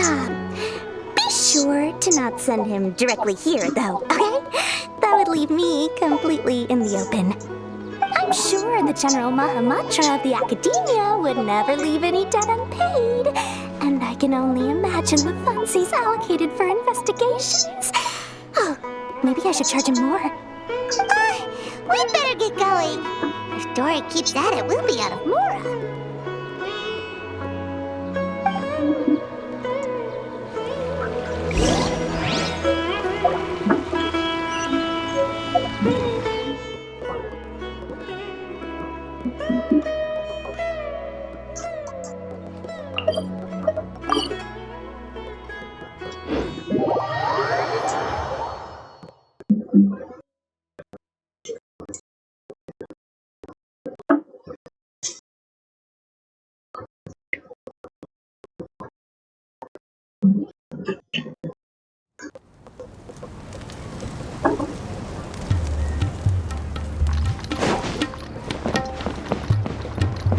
be sure to not send him directly here, though, okay? That would leave me completely in the open. I'm sure the General Mahamatra of the Academia would never leave any debt unpaid. And I can only imagine the funds he's allocated for investigations. Oh, maybe I should charge him more. We better get going. If Dory keeps at it, we'll be out of mora.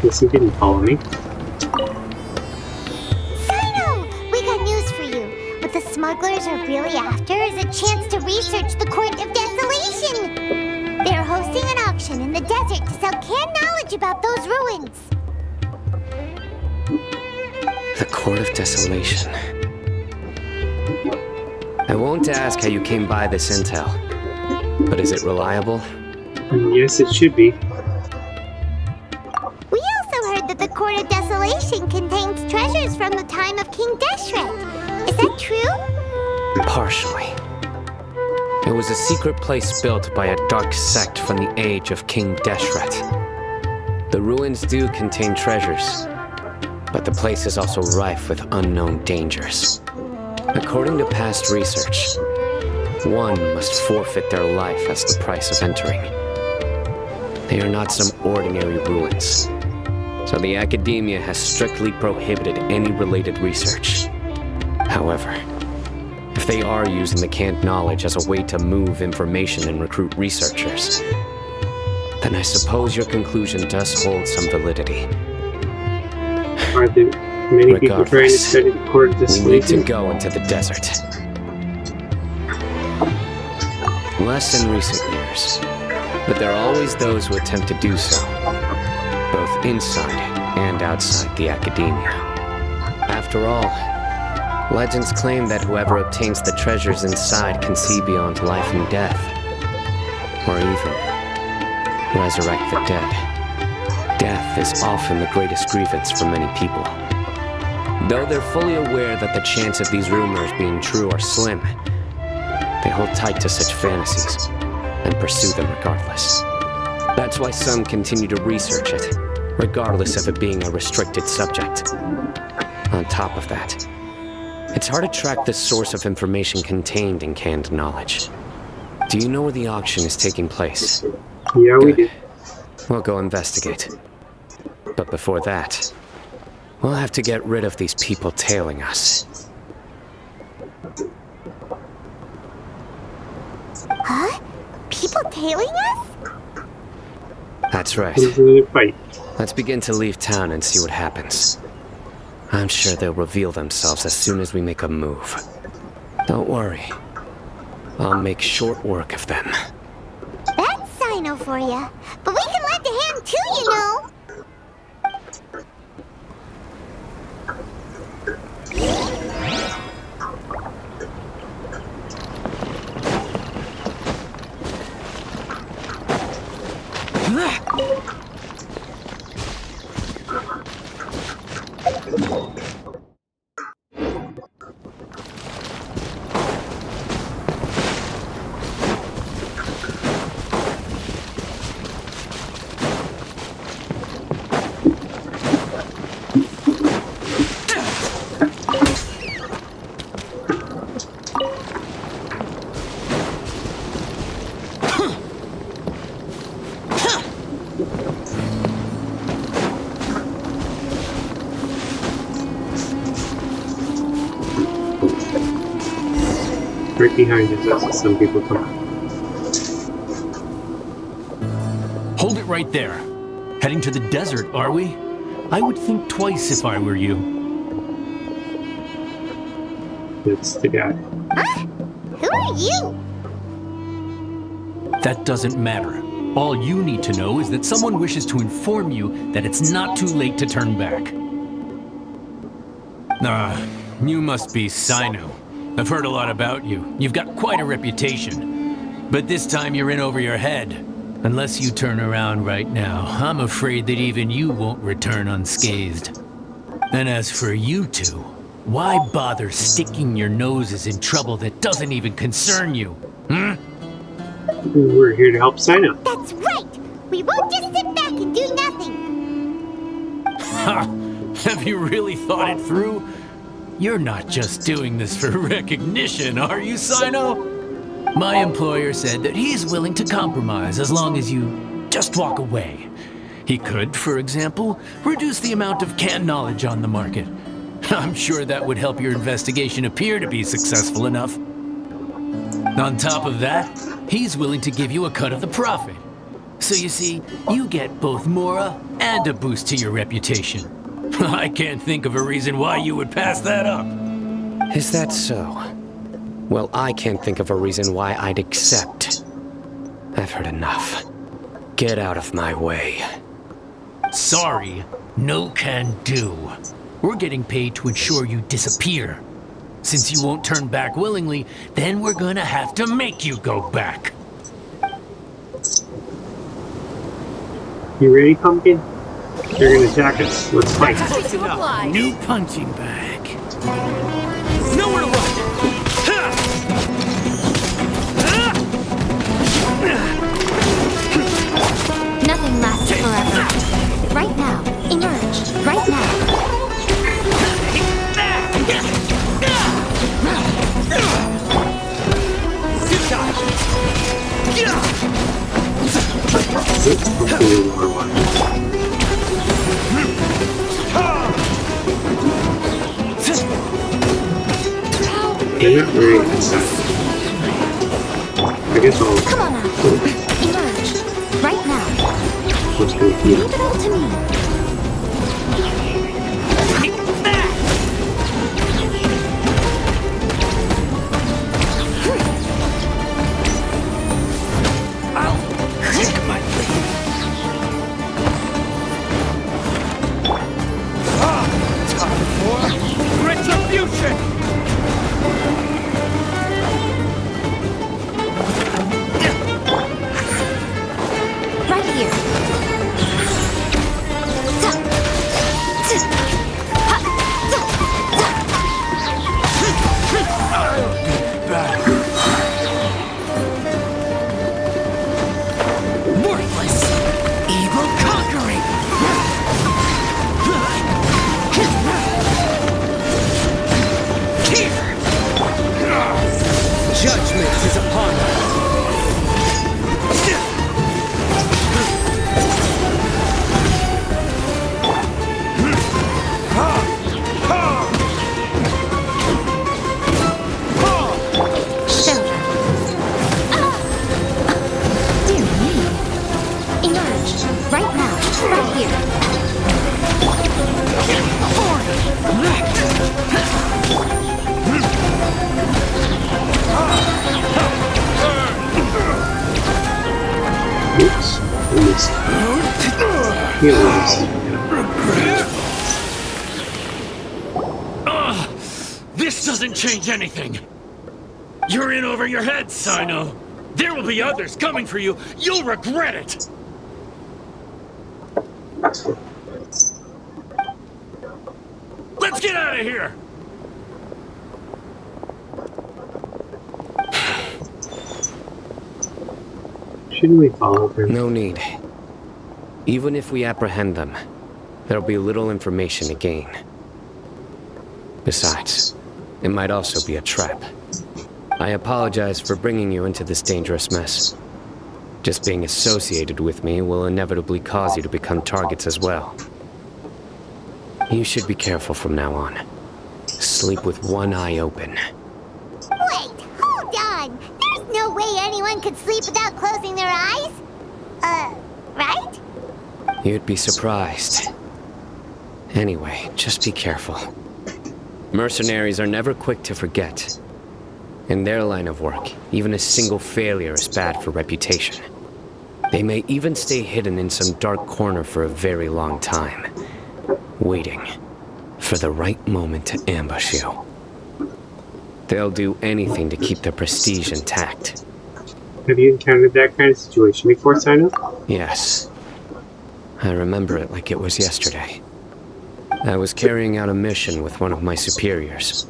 Guess you didn't follow me. Sino! We got news for you. What the smugglers are really after is a chance to research the Court of Desolation. They're hosting an auction in the desert to sell canned knowledge about those ruins. The Court of Desolation. I won't ask how you came by this intel, but is it reliable? Yes, it should be. We also heard that the Court of Desolation contains treasures from the time of King Deshret. Is that true? Partially. It was a secret place built by a dark sect from the age of King Deshret. The ruins do contain treasures, but the place is also rife with unknown dangers. According to past research, one must forfeit their life as the price of entering. They are not some ordinary ruins, so the Academia has strictly prohibited any related research. However, if they are using the canned knowledge as a way to move information and recruit researchers, then I suppose your conclusion does hold some validity. Are there many people trying to study the Court of Desolation? We need to go into the desert. Less in recent years, but there are always those who attempt to do so, both inside and outside the Academia. After all, legends claim that whoever obtains the treasures inside can see beyond life and death, or even resurrect the dead. Death is often the greatest grievance for many people. Though they're fully aware that the chance of these rumors being true are slim, they hold tight to such fantasies and pursue them regardless. That's why some continue to research it, regardless of it being a restricted subject. On top of that, it's hard to track the source of information contained in canned knowledge. Do you know where the auction is taking place? Yeah, we do. We'll go investigate. But before that, we'll have to get rid of these people tailing us. Huh? People tailing us? That's right. There's another fight. Let's begin to leave town and see what happens. I'm sure they'll reveal themselves as soon as we make a move. Don't worry. I'll make short work of them. That's Sino for ya. But we can lend a hand too, you know. behind us as some people come out. Hold it right there. Heading to the desert, are we? I would think twice if I were you. It's the guy. Who are you? That doesn't matter. All you need to know is that someone wishes to inform you that it's not too late to turn back. You must be Sino. I've heard a lot about you. You've got quite a reputation. But this time you're in over your head. Unless you turn around right now, I'm afraid that even you won't return unscathed. And as for you two, why bother sticking your noses in trouble that doesn't even concern you? We're here to help Sino. That's right! We won't just sit back and do nothing! Ha! Have you really thought it through? You're not just doing this for recognition, are you, Sino? My employer said that he's willing to compromise as long as you just walk away. He could, for example, reduce the amount of canned knowledge on the market. I'm sure that would help your investigation appear to be successful enough. On top of that, he's willing to give you a cut of the profit. So you see, you get both Mora and a boost to your reputation. I can't think of a reason why you would pass that up. Is that so? Well, I can't think of a reason why I'd accept. I've heard enough. Get out of my way. Sorry, no can do. We're getting paid to ensure you disappear. Since you won't turn back willingly, then we're gonna have to make you go back. You ready, Pumpkin? They're gonna attack us. Let's fight. New punching bag. Nowhere to run! Nothing lasts forever. Right now. Emerge. Right now. Hopefully more one. They're not very inside. I guess I'll... Come on now. Emerge. Right now. Let's go here. Leave it all to me. This doesn't change anything. You're in over your head, Sino. There will be others coming for you. You'll regret it. Let's get out of here. Shouldn't we follow them? No need. Even if we apprehend them, there'll be little information to gain. Besides, it might also be a trap. I apologize for bringing you into this dangerous mess. Just being associated with me will inevitably cause you to become targets as well. You should be careful from now on. Sleep with one eye open. Wait, hold could sleep without closing their eyes? Right? You'd be surprised. Anyway, just be careful. Mercenaries are never quick to forget. In their line of work, even a single failure is bad for reputation. They may even stay hidden in some dark corner for a very long time, waiting for the right moment to ambush you. They'll do anything to keep their prestige intact. Have you encountered that kind of situation before, Sino? Yes. I remember it like it was yesterday. I was carrying out a mission with one of my superiors.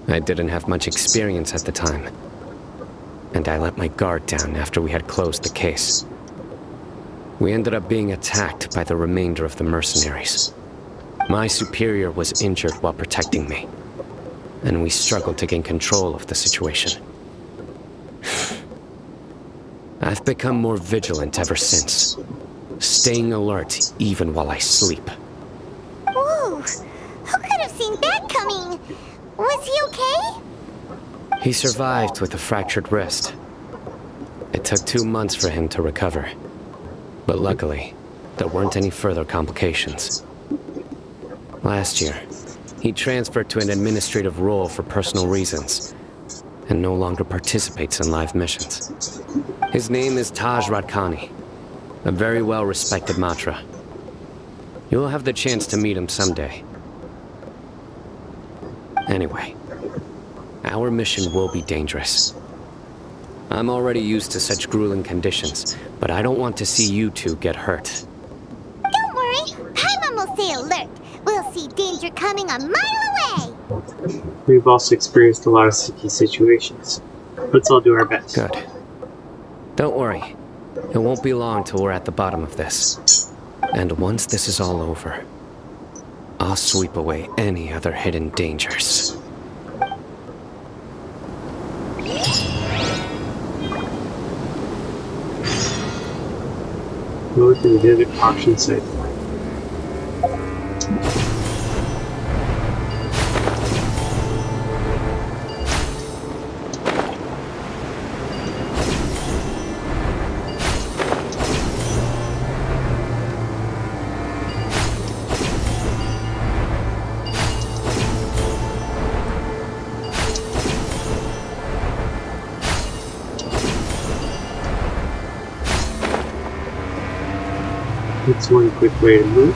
I didn't have much experience at the time, and I let my guard down after we had closed the case. We ended up being attacked by the remainder of the mercenaries. My superior was injured while protecting me, and we struggled to gain control of the situation. I've become more vigilant ever since, staying alert even while I sleep. Whoa! Who could have seen that coming? Was he okay? He survived with a fractured wrist. It took 2 months for him to recover. But luckily, there weren't any further complications. Last year, he transferred to an administrative role for personal reasons, and no longer participates in live missions. His name is Taj Radkani, a very well-respected Matra. You'll have the chance to meet him someday. Anyway, our mission will be dangerous. I'm already used to such grueling conditions, but I don't want to see you two get hurt. Don't worry, Paimon will stay alert. We'll see danger coming a mile away. We've also experienced a lot of sticky situations. Let's all do our best. Good. Don't worry. It won't be long till we're at the bottom of this. And once this is all over, I'll sweep away any other hidden dangers. Go to the vivid auction site. It's one quick way to move.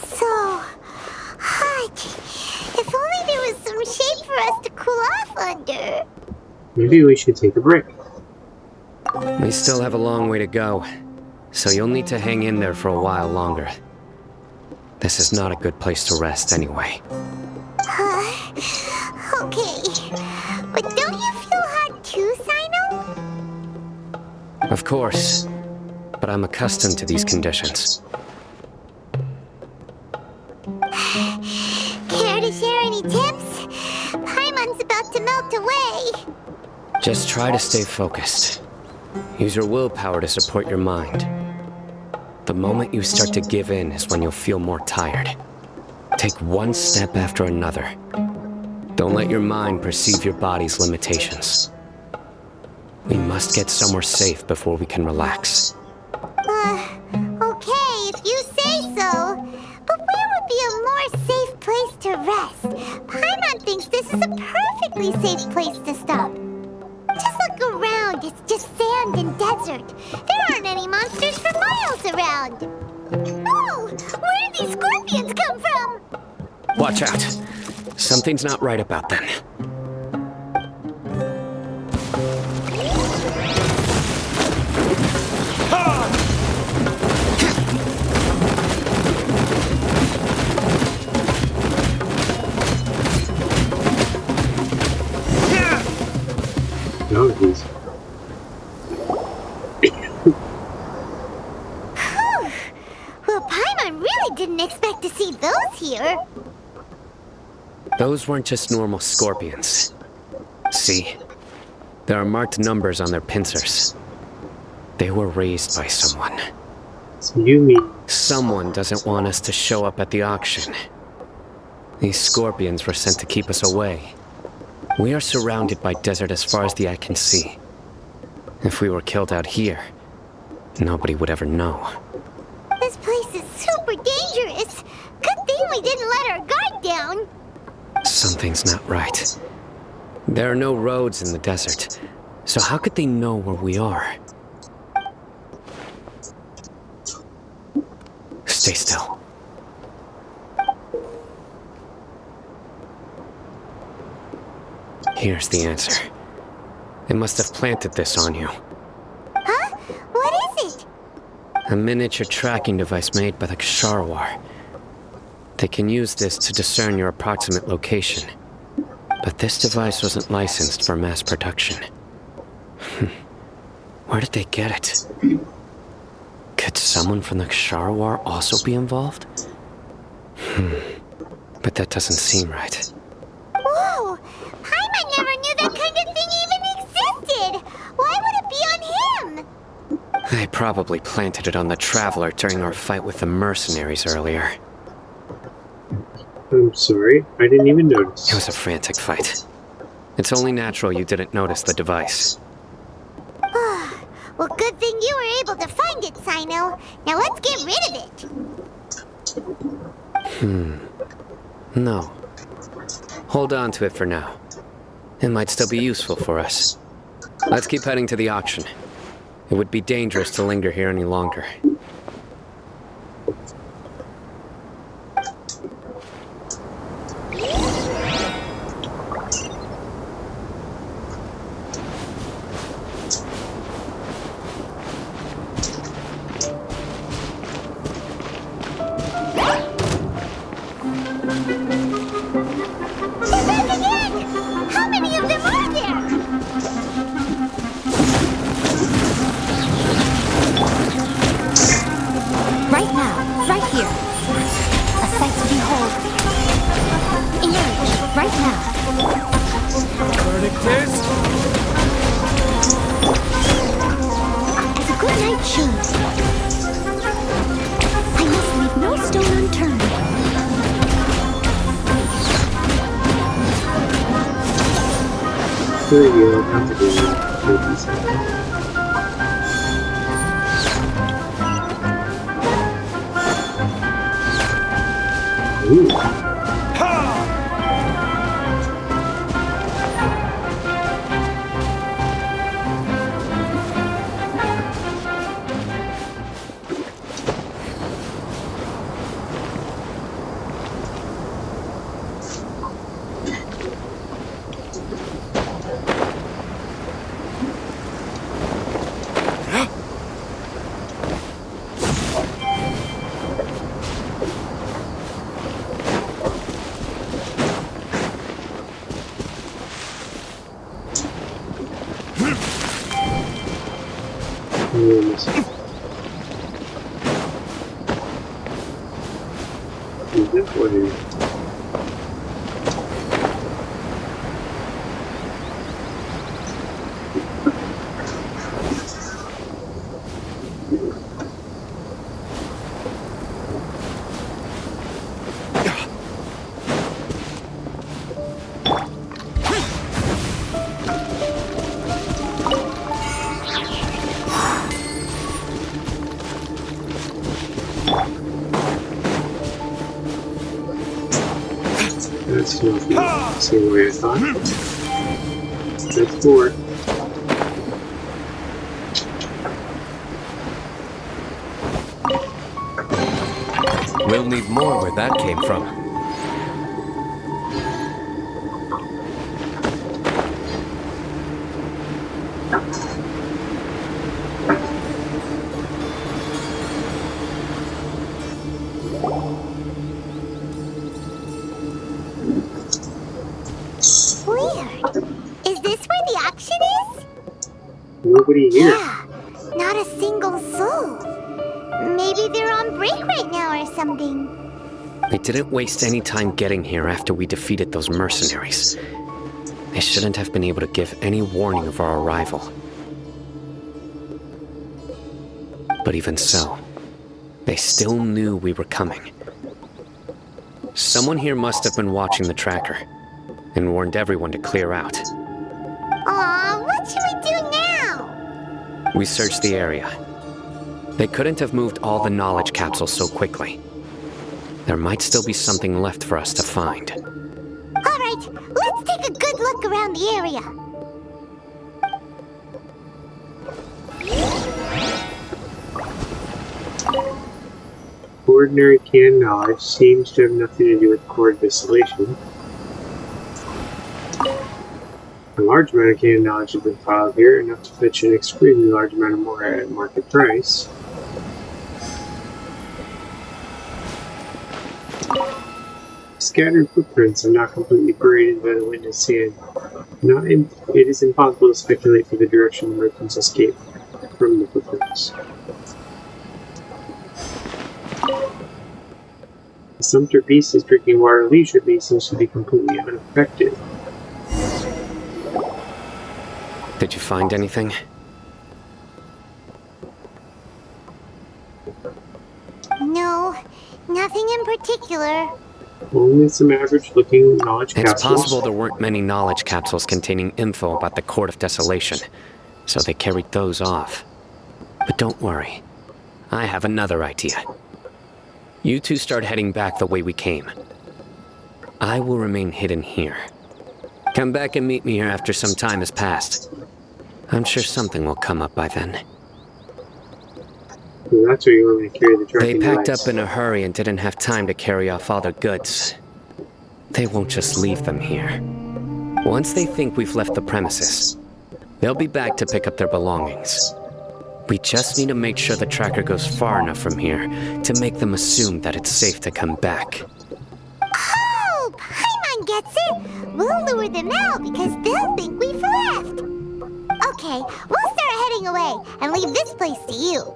So hot. If only there was some shade for us to cool off under. Maybe we should take a break. We still have a long way to go, so you'll need to hang in there for a while longer. This is not a good place to rest anyway. Okay. But don't you feel hot too, Sino? Of course, but I'm accustomed to these conditions. Care to share any tips? Paimon's about to melt away. Just try to stay focused. Use your willpower to support your mind. The moment you start to give in is when you'll feel more tired. Take one step after another. Don't let your mind perceive your body's limitations. We must get somewhere safe before we can relax. Okay, if you say so. But where would be a more safe place to rest? Paimon thinks this is a perfectly safe place to stop. Just look around, it's just sand and desert. There aren't any monsters for miles around. Oh, where did these scorpions come from? Watch out. Something's not right about them. No, these. Well, Paimon really didn't expect to see those here. Those weren't just normal scorpions. See? There are marked numbers on their pincers. They were raised by someone. So you mean... Someone doesn't want us to show up at the auction. These scorpions were sent to keep us away. We are surrounded by desert as far as the eye can see. If we were killed out here, nobody would ever know. This place is super dangerous. Good thing we didn't let our guard down. Something's not right. There are no roads in the desert, so how could they know where we are? Stay still. Here's the answer. They must have planted this on you. Huh? What is it? A miniature tracking device made by the Ksharawar. They can use this to discern your approximate location. But this device wasn't licensed for mass production. Where did they get it? Could someone from the Ksharawar also be involved? But that doesn't seem right. Whoa! Paimon never knew that kind of thing even existed! Why would it be on him? They probably planted it on the Traveler during our fight with the mercenaries earlier. I'm sorry, I didn't even notice. It was a frantic fight. It's only natural you didn't notice the device. Well, good thing you were able to find it, Sino. Now let's get rid of it. No. Hold on to it for now. It might still be useful for us. Let's keep heading to the auction. It would be dangerous to linger here any longer. That's not the same way I thought. That's four. We'll need more where that came from. Nobody here. Yeah, not a single soul. Maybe they're on break right now or something. They didn't waste any time getting here after we defeated those mercenaries. They shouldn't have been able to give any warning of our arrival. But even so, they still knew we were coming. Someone here must have been watching the tracker and warned everyone to clear out. Aw, what should we do now? We searched the area. They couldn't have moved all the knowledge capsules so quickly. There might still be something left for us to find. All right, let's take a good look around the area. Ordinary canned knowledge seems to have nothing to do with core distillation. A large amount of canned knowledge has been filed here, enough to fetch an extremely large amount of more at market price. Scattered footprints are not completely buried by the wind and sand. It is impossible to speculate for the direction the merchants escaped from the footprints. The Sumter Beast's drinking water leisurely seems to be completely unaffected. Did you find anything? No, nothing in particular. Only some average-looking knowledge capsules. It's possible there weren't many knowledge capsules containing info about the Court of Desolation, so they carried those off. But don't worry, I have another idea. You two start heading back the way we came. I will remain hidden here. Come back and meet me here after some time has passed. I'm sure something will come up by then. Well, that's where you want me to carry the tracking They packed device. up in a hurry and didn't have time to carry off all their goods. They won't just leave them here. Once they think we've left the premises, they'll be back to pick up their belongings. We just need to make sure the tracker goes far enough from here to make them assume that it's safe to come back. Oh, Paimon gets it. We'll lure them out because they'll think we've left. Okay, we'll start heading away and leave this place to you.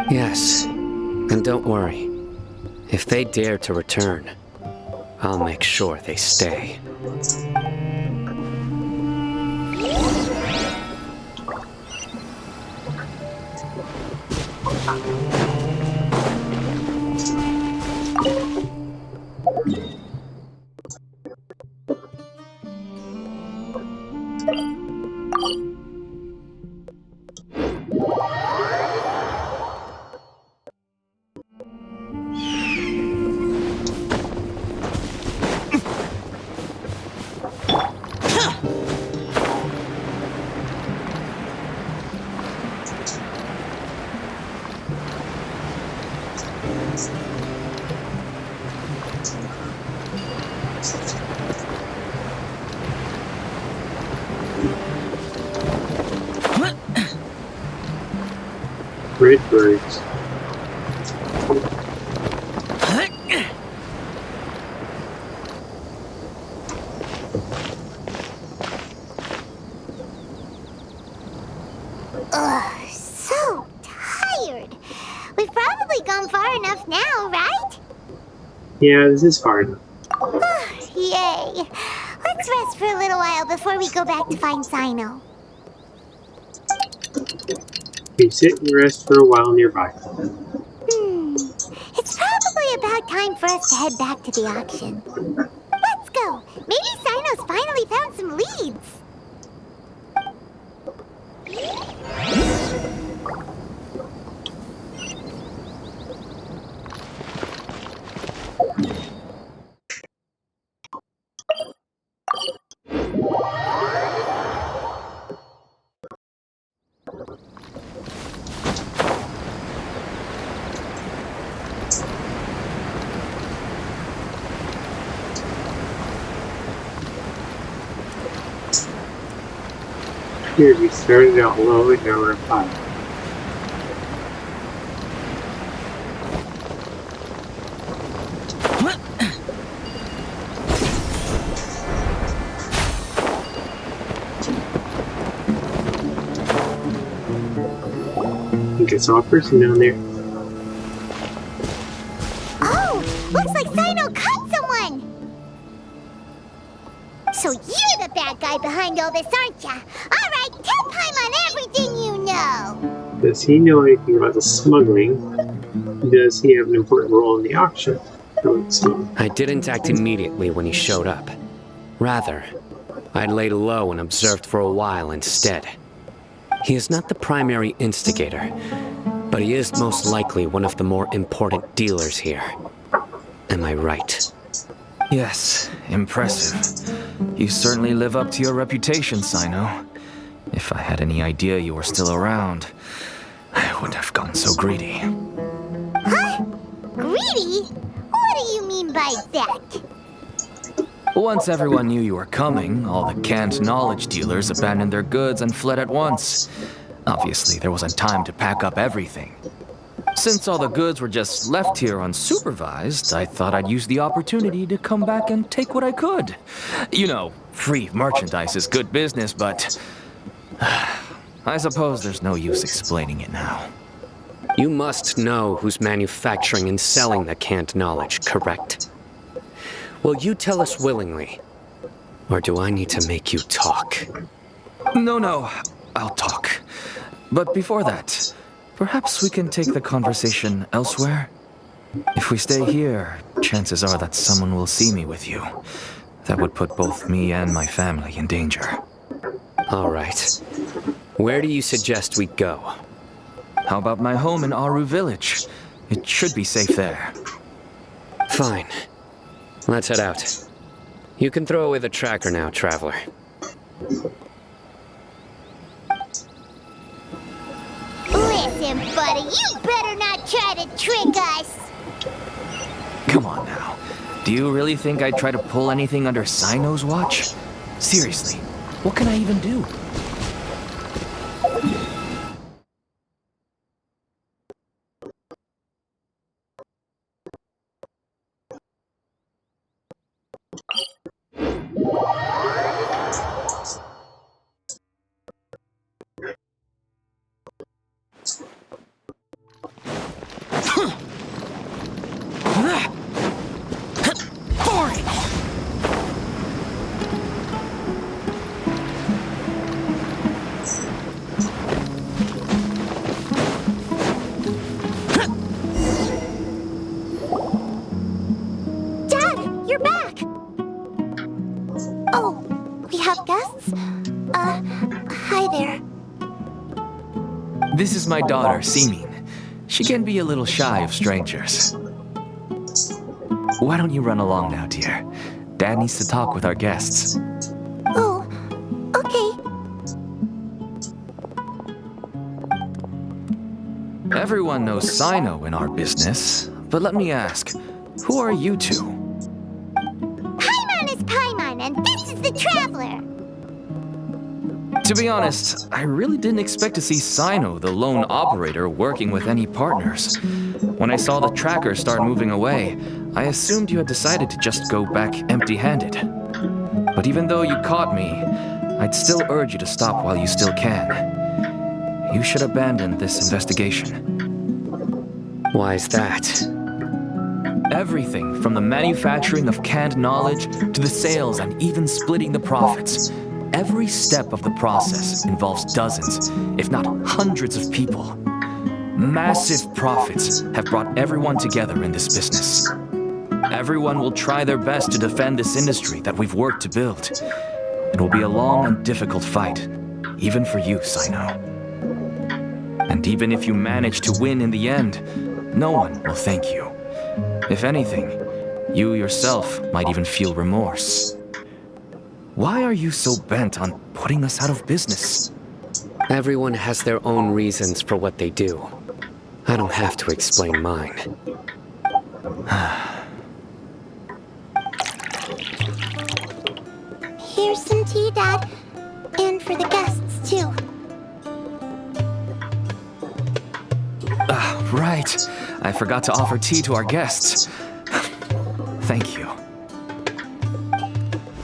Yes, and don't worry. If they dare to return, I'll make sure they stay. Redbirds. Ugh, so tired. We've probably gone far enough now, right? Yeah, this is far enough. Yay. Let's rest for a little while before we go back to find Sino. You sit and rest for a while nearby. It's probably about time for us to head back to the auction. Let's go. Maybe Sino's finally found some leads. Here, we started out low and now we're up high. I think I saw a person down there. Oh, looks like Sino caught someone. So behind all this, aren't ya? Alright, tell Paimon everything you know! Does he know anything about the smuggling? Does he have an important role in the auction? I didn't act immediately when he showed up. Rather, I'd laid low and observed for a while instead. He is not the primary instigator, but he is most likely one of the more important dealers here. Am I right? Yes, impressive. You certainly live up to your reputation, Sino. If I had any idea you were still around, I wouldn't have gotten so greedy. Huh? Greedy? What do you mean by that? Once everyone knew you were coming, all the canned knowledge dealers abandoned their goods and fled at once. Obviously, there wasn't time to pack up everything. Since all the goods were just left here unsupervised, I thought I'd use the opportunity to come back and take what I could. You know, free merchandise is good business, but I suppose there's no use explaining it now. You must know who's manufacturing and selling the canned knowledge, correct? Will you tell us willingly? Or do I need to make you talk? No, I'll talk. But before that, perhaps we can take the conversation elsewhere? If we stay here, chances are that someone will see me with you. That would put both me and my family in danger. All right. Where do you suggest we go? How about my home in Aru Village? It should be safe there. Fine. Let's head out. You can throw away the tracker now, traveler. Listen, buddy, you better not try to trick us! Come on now. Do you really think I'd try to pull anything under Sino's watch? Seriously, what can I even do? This is my daughter, Simin. She can be a little shy of strangers. Why don't you run along now, dear? Dad needs to talk with our guests. Oh, okay. Everyone knows Sino in our business, but let me ask, who are you two? Paimon is Paimon, and this is the Traveler! To be honest, I really didn't expect to see Sino, the lone operator, working with any partners. When I saw the tracker start moving away, I assumed you had decided to just go back empty-handed. But even though you caught me, I'd still urge you to stop while you still can. You should abandon this investigation. Why is that? Everything from the manufacturing of canned knowledge to the sales and even splitting the profits. Every step of the process involves dozens, if not hundreds of people. Massive profits have brought everyone together in this business. Everyone will try their best to defend this industry that we've worked to build. It will be a long and difficult fight, even for you, Sino. And even if you manage to win in the end, no one will thank you. If anything, you yourself might even feel remorse. Why are you so bent on putting us out of business? Everyone has their own reasons for what they do. I don't have to explain mine. Here's some tea, Dad. And for the guests, too. Right. I forgot to offer tea to our guests. Thank you.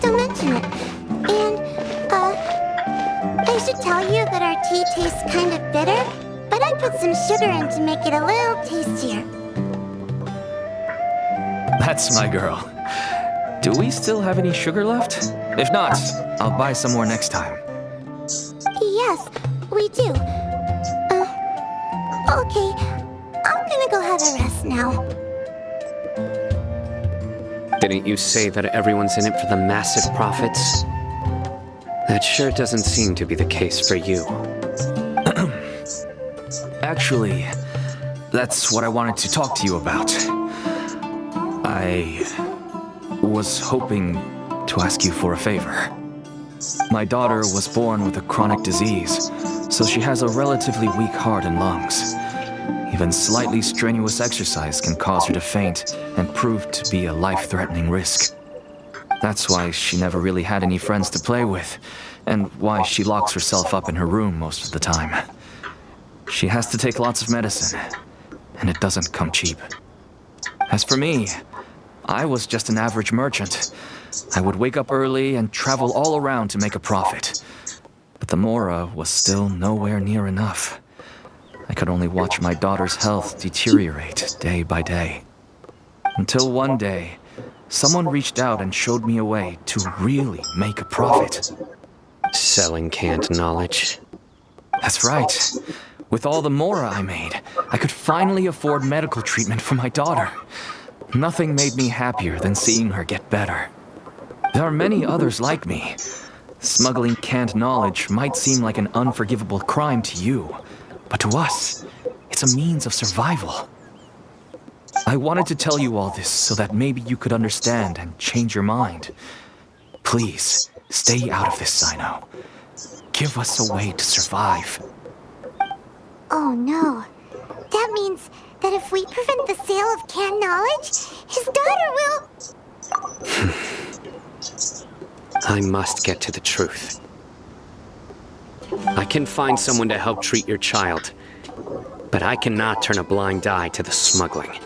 Don't mention it. And, I should tell you that our tea tastes kind of bitter, but I put some sugar in to make it a little tastier. That's my girl. Do we still have any sugar left? If not, I'll buy some more next time. Yes, we do. Okay. I'm gonna go have a rest now. Didn't you say that everyone's in it for the massive profits? That sure doesn't seem to be the case for you. Actually, that's what I wanted to talk to you about. I was hoping to ask you for a favor. My daughter was born with a chronic disease, so she has a relatively weak heart and lungs. Even slightly strenuous exercise can cause her to faint and prove to be a life-threatening risk. That's why she never really had any friends to play with, and why she locks herself up in her room most of the time. She has to take lots of medicine, and it doesn't come cheap. As for me, I was just an average merchant. I would wake up early and travel all around to make a profit. But the Mora was still nowhere near enough. I could only watch my daughter's health deteriorate day by day. Until one day, someone reached out and showed me a way to really make a profit. Selling canned knowledge. That's right. With all the Mora I made, I could finally afford medical treatment for my daughter. Nothing made me happier than seeing her get better. There are many others like me. Smuggling canned knowledge might seem like an unforgivable crime to you, but to us, it's a means of survival. I wanted to tell you all this so that maybe you could understand and change your mind. Please, stay out of this, Sino. Give us a way to survive. Oh no. That means that if we prevent the sale of canned knowledge, his daughter will... I must get to the truth. I can find someone to help treat your child, but I cannot turn a blind eye to the smuggling.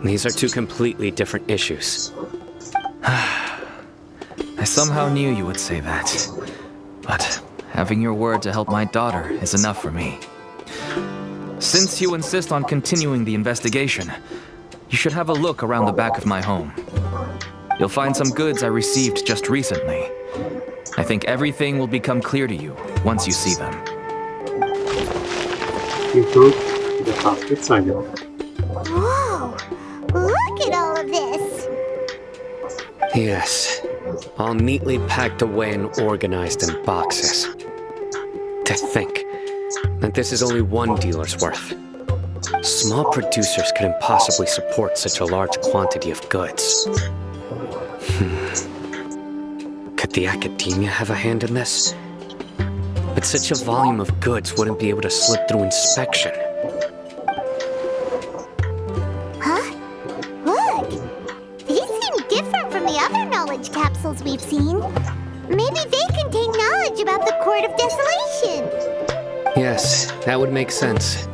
These are two completely different issues. I somehow knew you would say that, but having your word to help my daughter is enough for me. Since you insist on continuing the investigation, you should have a look around the back of my home. You'll find some goods I received just recently. I think everything will become clear to you once you see them. You go to the top with Sino. Whoa! Look at all of this! Yes, all neatly packed away and organized in boxes. To think that this is only one dealer's worth. Small producers couldn't possibly support such a large quantity of goods. Could the Academia have a hand in this? But such a volume of goods wouldn't be able to slip through inspection. Huh? Look! These seem different from the other knowledge capsules we've seen. Maybe they contain knowledge about the Court of Desolation. Yes, that would make sense.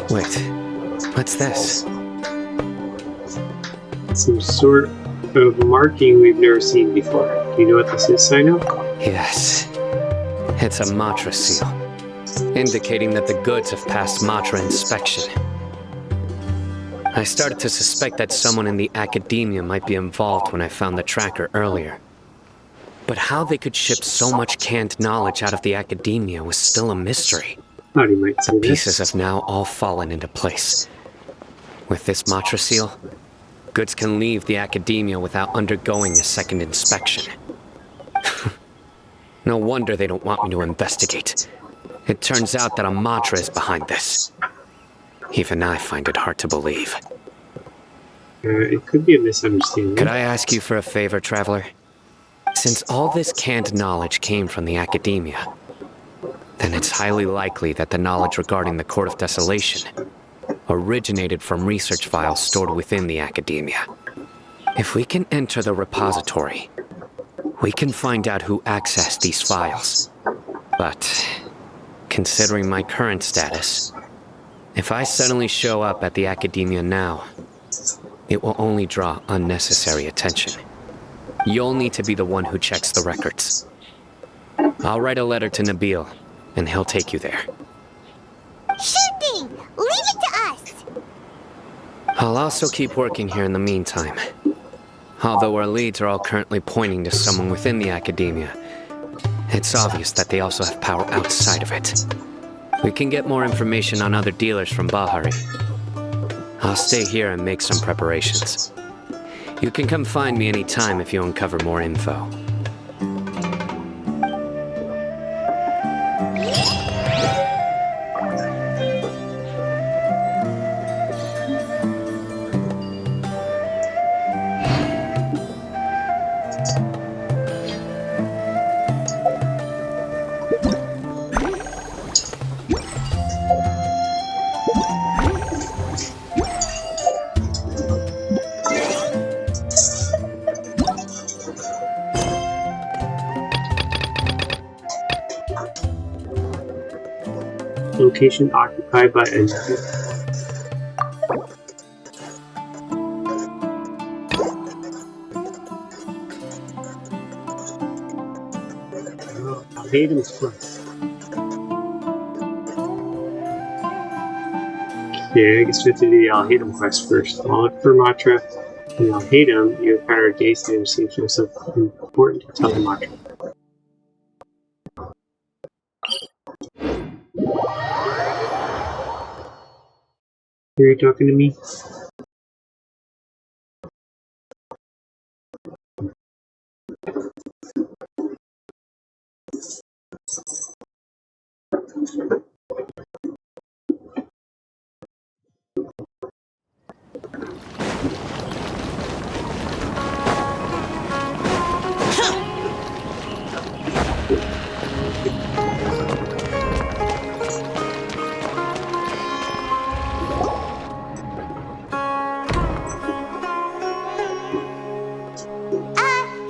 Wait, what's this? Some sort of marking we've never seen before. Do you know what this is, Sino? Yes. It's a Matra seal, indicating that the goods have passed Matra inspection. I started to suspect that someone in the Academia might be involved when I found the tracker earlier. But how they could ship so much canned knowledge out of the Academia was still a mystery. Thought he might say The this. pieces have now all fallen into place. With this Matra seal, goods can leave the Academia without undergoing a second inspection. No wonder they don't want me to investigate. It turns out that a Matra is behind this. Even I find it hard to believe. It could be a misunderstanding. Could I ask you for a favor, Traveler? Since all this canned knowledge came from the Academia, then it's highly likely that the knowledge regarding the Court of Desolation originated from research files stored within the Academia. If we can enter the repository, we can find out who accessed these files. But, considering my current status, if I suddenly show up at the Academia now, it will only draw unnecessary attention. You'll need to be the one who checks the records. I'll write a letter to Nabil, and he'll take you there. Shooting! Leave it to us! I'll also keep working here in the meantime. Although our leads are all currently pointing to someone within the academia, it's obvious that they also have power outside of it. We can get more information on other dealers from Bahari. I'll stay here and make some preparations. You can come find me anytime if you uncover more info. Location occupied by a Hayden's quest. Okay, I guess we have to do the Al-Hatem quest first. I'll look for Matra. In Al-Hatem, you encounter a gay stage seems yourself important to tell the Matra. Are you talking to me?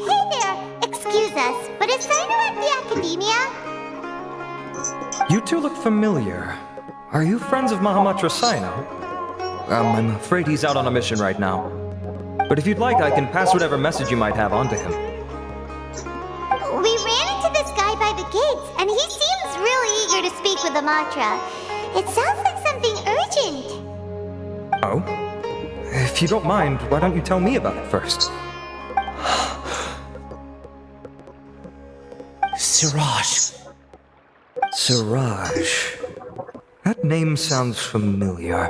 Hey there! Excuse us, but is Sino at the Academia? You two look familiar. Are you friends of Mahamatra Sino? I'm afraid he's out on a mission right now. But if you'd like, I can pass whatever message you might have on to him. We ran into this guy by the gates, and he seems really eager to speak with Amatra. It sounds like something urgent. Oh? If you don't mind, why don't you tell me about it first? Siraj. Siraj. That name sounds familiar.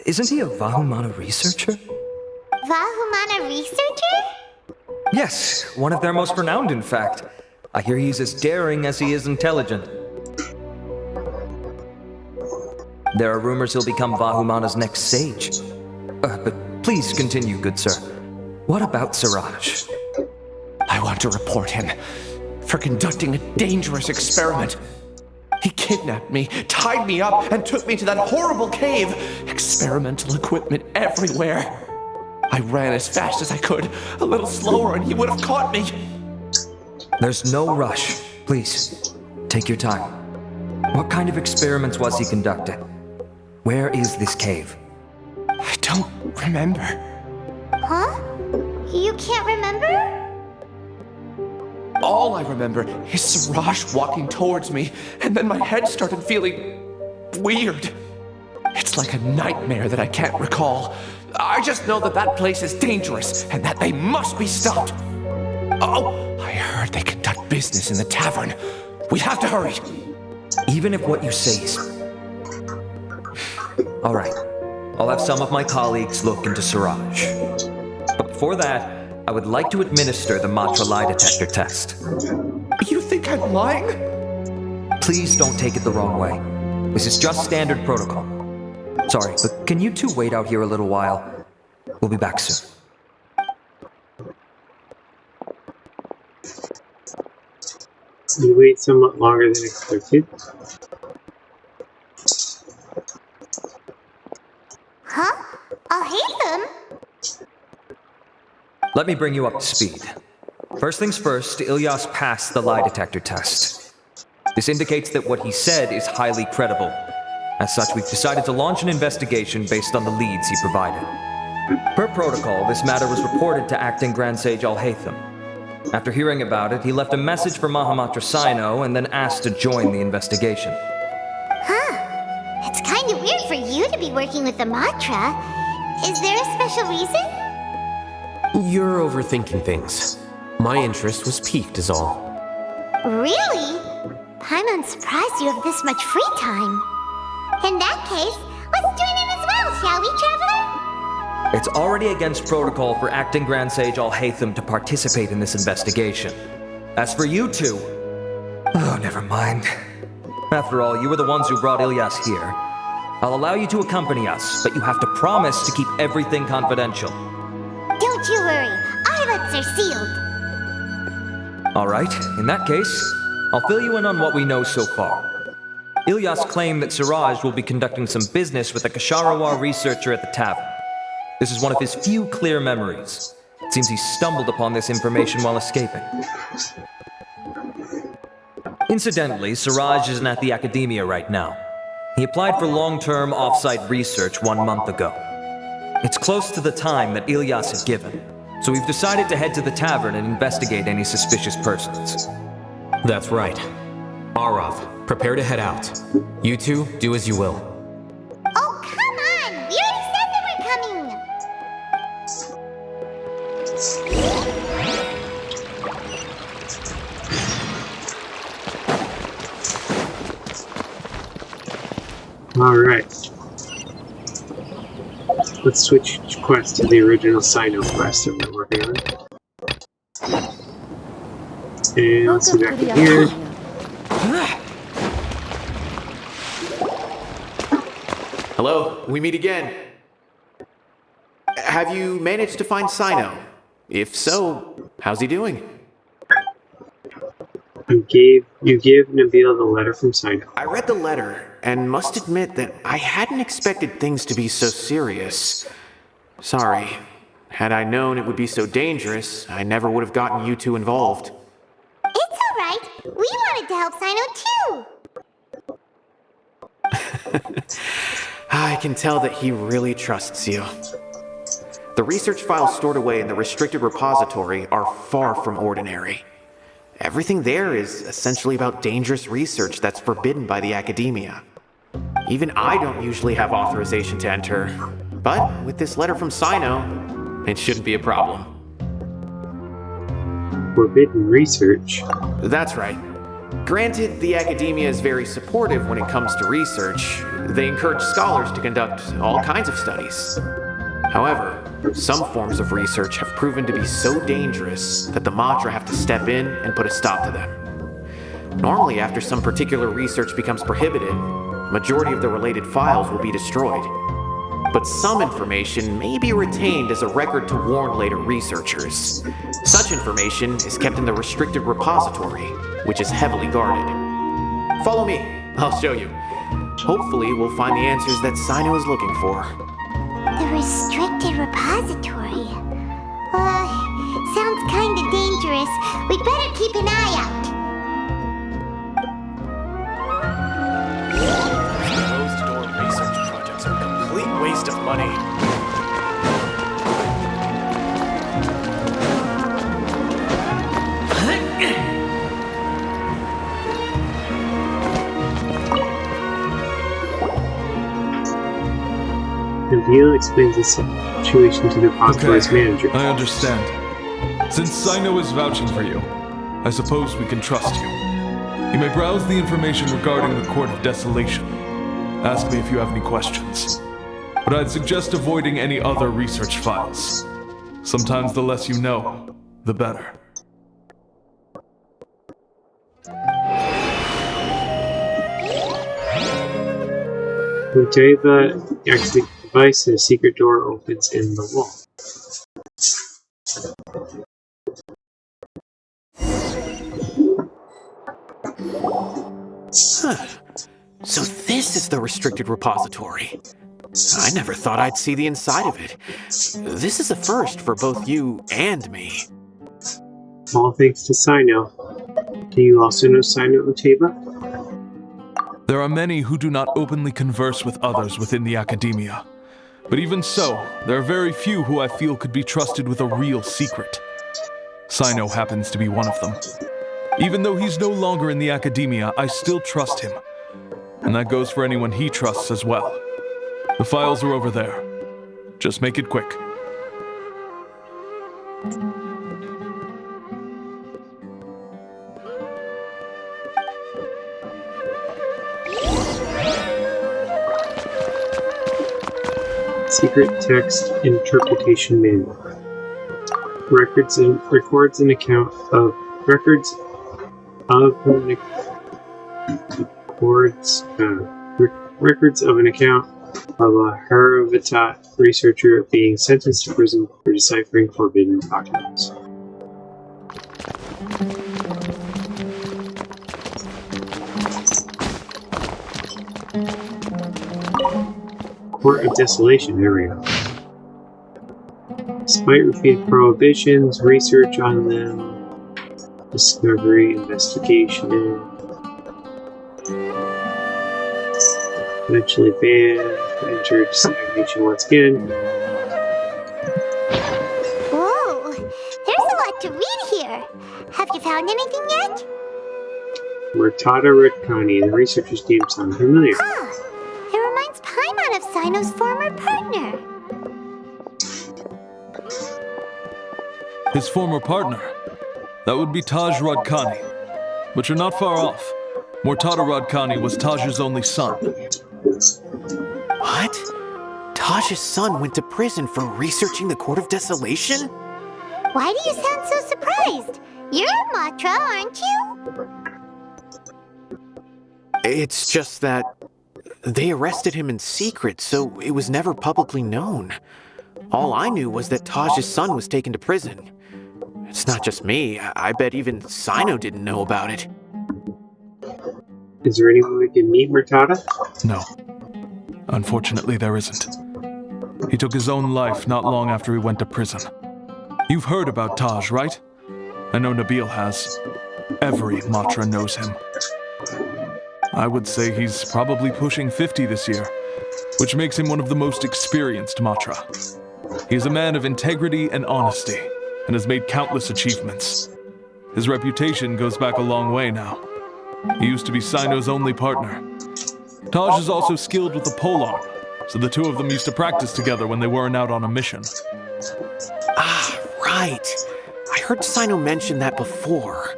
Isn't he a Vahumana researcher? Vahumana researcher? Yes, one of their most renowned, in fact. I hear he's as daring as he is intelligent. There are rumors he'll become Vahumana's next sage. But please continue, good sir. What about Siraj? I want to report him for conducting a dangerous experiment. He kidnapped me, tied me up, and took me to that horrible cave. Experimental equipment everywhere. I ran as fast as I could, a little slower, and he would have caught me. There's no rush. Please, take your time. What kind of experiments was he conducting? Where is this cave? I don't remember. Huh? You can't remember? All I remember is Siraj walking towards me, and then my head started feeling weird. It's like a nightmare that I can't recall. I just know that that place is dangerous, and that they must be stopped. Oh, I heard they conduct business in the tavern. We have to hurry. Even if what you say is... All right. I'll have some of my colleagues look into Siraj. But before that, I would like to administer the Matra lie detector test. You think I'm lying? Please don't take it the wrong way. This is just standard protocol. Sorry, but can you two wait out here a little while? We'll be back soon. You wait somewhat longer than expected. Huh? I'll hate them. Let me bring you up to speed. First things first, Ilyas passed the lie detector test. This indicates that what he said is highly credible. As such, we've decided to launch an investigation based on the leads he provided. Per protocol, this matter was reported to Acting Grand Sage Al-Hatem. After hearing about it, he left a message for Mahamatra Sino and then asked to join the investigation. Huh. It's kind of weird for you to be working with the Matra. Is there a special reason? You're overthinking things. My interest was piqued is all. Really? Paimon surprised you have this much free time. In that case, let's join in as well, shall we, Traveler? It's already against protocol for Acting Grand Sage Al-Haytham to participate in this investigation. As for you two... Oh, never mind. After all, you were the ones who brought Ilyas here. I'll allow you to accompany us, but you have to promise to keep everything confidential. Don't you worry, our lips are sealed. Alright, in that case, I'll fill you in on what we know so far. Ilyas claimed that Siraj will be conducting some business with a Kasharawar researcher at the tavern. This is one of his few clear memories. It seems he stumbled upon this information while escaping. Incidentally, Siraj isn't at the Academia right now. He applied for long-term off-site research 1 month ago. It's close to the time that Ilyas had given, so we've decided to head to the tavern and investigate any suspicious persons. That's right. Arav, prepare to head out. You two, do as you will. Oh, come on! We already said that we're coming! Alright. Let's switch quest to the original Sino quest that we're working on. And let's see back in here. Hello, we meet again. Have you managed to find Sino? If so, how's he doing? You gave Nabila the letter from Sino. I read the letter and must admit that I hadn't expected things to be so serious. Sorry. Had I known it would be so dangerous, I never would have gotten you two involved. It's alright. We wanted to help Sino too. I can tell that he really trusts you. The research files stored away in the restricted repository are far from ordinary. Everything there is essentially about dangerous research that's forbidden by the Academia. Even I don't usually have authorization to enter, but with this letter from Sino, it shouldn't be a problem. Forbidden research? That's right. Granted, the Academia is very supportive when it comes to research. They encourage scholars to conduct all kinds of studies. However, some forms of research have proven to be so dangerous that the Matra have to step in and put a stop to them. Normally, after some particular research becomes prohibited, majority of the related files will be destroyed. But some information may be retained as a record to warn later researchers. Such information is kept in the restricted repository, which is heavily guarded. Follow me, I'll show you. Hopefully, we'll find the answers that Sino is looking for. The restricted repository. Sounds kinda dangerous. We'd better keep an eye out. Closed-door research projects are a complete waste of money. Nabila explains the situation to the repository's manager. I understand. Since Sino is vouching for you, I suppose we can trust you. You may browse the information regarding the Court of Desolation. Ask me if you have any questions. But I'd suggest avoiding any other research files. Sometimes the less you know, the better. Uteva activates the device and a secret door opens in the wall. Huh. So this is the restricted repository. I never thought I'd see the inside of it. This is a first for both you and me. All thanks to Sino. Do you also know Sino, Uteva? There are many who do not openly converse with others within the Academia. But even so, there are very few who I feel could be trusted with a real secret. Sino happens to be one of them. Even though he's no longer in the Academia, I still trust him. And that goes for anyone he trusts as well. The files are over there. Just make it quick. Secret text interpretation manual. Records of an account of a Haravatat researcher being sentenced to prison for deciphering forbidden documents. Court of Desolation, there we go. Despite repeated prohibitions, research on them, discovery, investigation, eventually banned, entered stagnation once again. Whoa, there's a lot to read here. Have you found anything yet? Murtada Redkani, the researcher's name sounds familiar. Huh. It reminds Paimon of Sino's former partner. His former partner? That would be Taj Radkani. But you're not far off. Murtada Radkani was Taj's only son. What? Taj's son went to prison for researching the Court of Desolation? Why do you sound so surprised? You're Matra, aren't you? It's just that they arrested him in secret, so it was never publicly known. All I knew was that Taj's son was taken to prison. It's not just me. I bet even Sino didn't know about it. Is there anyone we can meet Murtada? No. Unfortunately, there isn't. He took his own life not long after he went to prison. You've heard about Taj, right? I know Nabil has. Every Matra knows him. I would say he's probably pushing 50 this year, which makes him one of the most experienced Matra. He is a man of integrity and honesty, and has made countless achievements. His reputation goes back a long way now. He used to be Sino's only partner. Taj is also skilled with the polearm, so the two of them used to practice together when they weren't out on a mission. Ah, right. I heard Sino mention that before.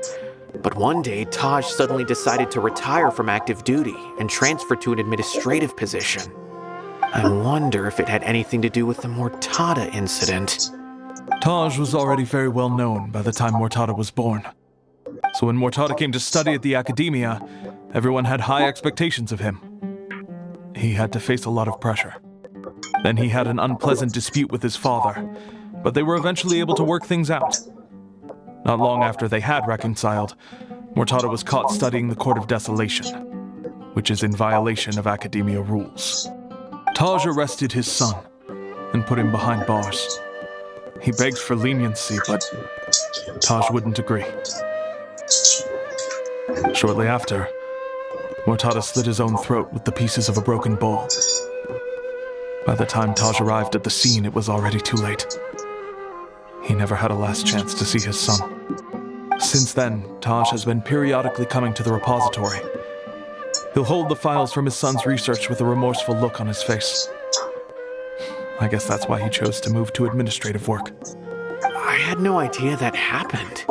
But one day, Taj suddenly decided to retire from active duty and transfer to an administrative position. I wonder if it had anything to do with the Murtada incident. Taj was already very well known by the time Murtada was born. So when Murtada came to study at the Academia, everyone had high expectations of him. He had to face a lot of pressure. Then he had an unpleasant dispute with his father, but they were eventually able to work things out. Not long after they had reconciled, Murtada was caught studying the Court of Desolation, which is in violation of Academia rules. Taj arrested his son and put him behind bars. He begged for leniency, but Taj wouldn't agree. Shortly after, Murtada slit his own throat with the pieces of a broken bowl. By the time Taj arrived at the scene, it was already too late. He never had a last chance to see his son. Since then, Taj has been periodically coming to the repository. He'll hold the files from his son's research with a remorseful look on his face. I guess that's why he chose to move to administrative work. I had no idea that happened.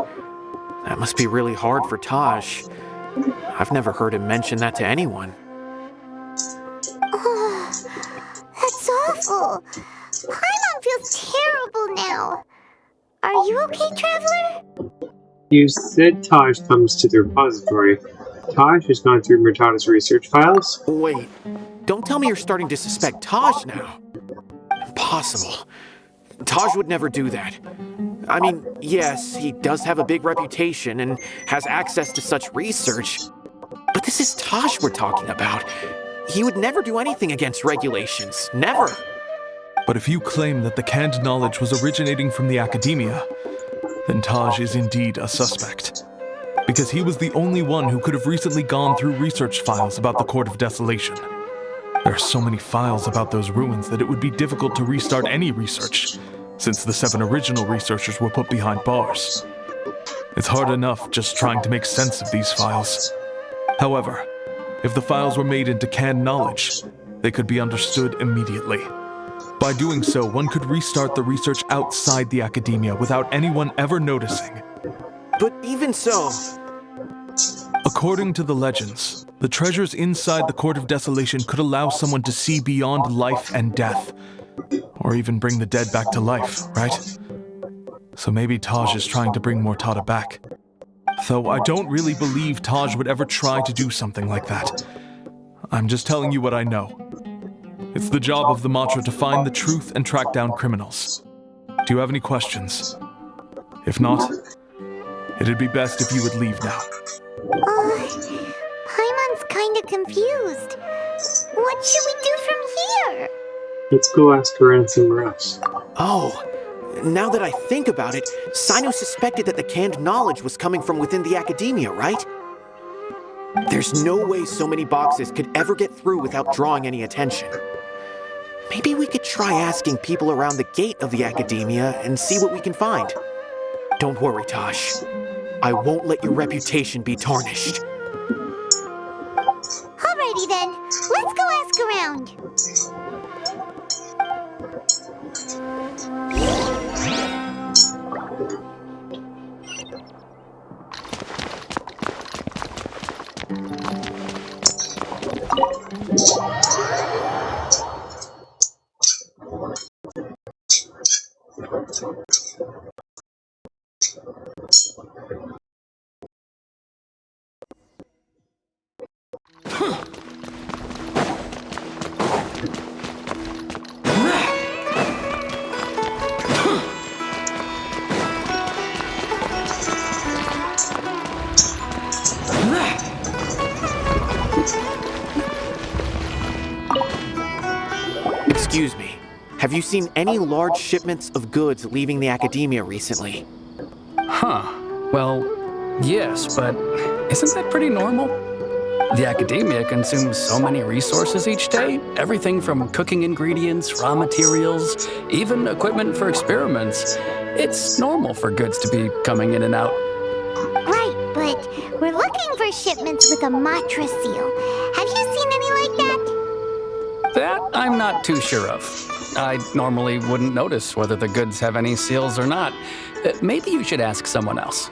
That must be really hard for Taj. I've never heard him mention that to anyone. Oh, that's awful. Paimon feels terrible now. Are you okay, Traveler? You said Taj comes to the repository. Taj has gone through Murtada's research files? Wait, don't tell me you're starting to suspect Taj now. Impossible. Taj would never do that. I mean, yes, he does have a big reputation and has access to such research, but this is Taj we're talking about. He would never do anything against regulations. Never. But if you claim that the canned knowledge was originating from the Academia, then Taj is indeed a suspect. Because he was the only one who could have recently gone through research files about the Court of Desolation. There are so many files about those ruins that it would be difficult to restart any research, since the 7 original researchers were put behind bars. It's hard enough just trying to make sense of these files. However, if the files were made into canned knowledge, they could be understood immediately. By doing so, one could restart the research outside the academia without anyone ever noticing. But even so... According to the legends, the treasures inside the Court of Desolation could allow someone to see beyond life and death. Or even bring the dead back to life, right? So maybe Taj is trying to bring Mortada back. Though I don't really believe Taj would ever try to do something like that. I'm just telling you what I know. It's the job of the Matra to find the truth and track down criminals. Do you have any questions? If not, it'd be best if you would leave now. Paimon's kinda confused. What should we do from here? Let's go ask around somewhere else. Oh, now that I think about it, Sino suspected that the canned knowledge was coming from within the academia, right? There's no way so many boxes could ever get through without drawing any attention. Maybe we could try asking people around the gate of the academia and see what we can find. Don't worry, Taj. I won't let your reputation be tarnished. Alrighty then, let's go ask around. Excuse me. Have you seen any large shipments of goods leaving the academia recently? Huh. Well, yes, but isn't that pretty normal? The academia consumes so many resources each day. Everything from cooking ingredients, raw materials, even equipment for experiments. It's normal for goods to be coming in and out. Right, but we're looking for shipments with a Matra seal. Have you seen any like that? That I'm not too sure of. I normally wouldn't notice whether the goods have any seals or not. Maybe you should ask someone else.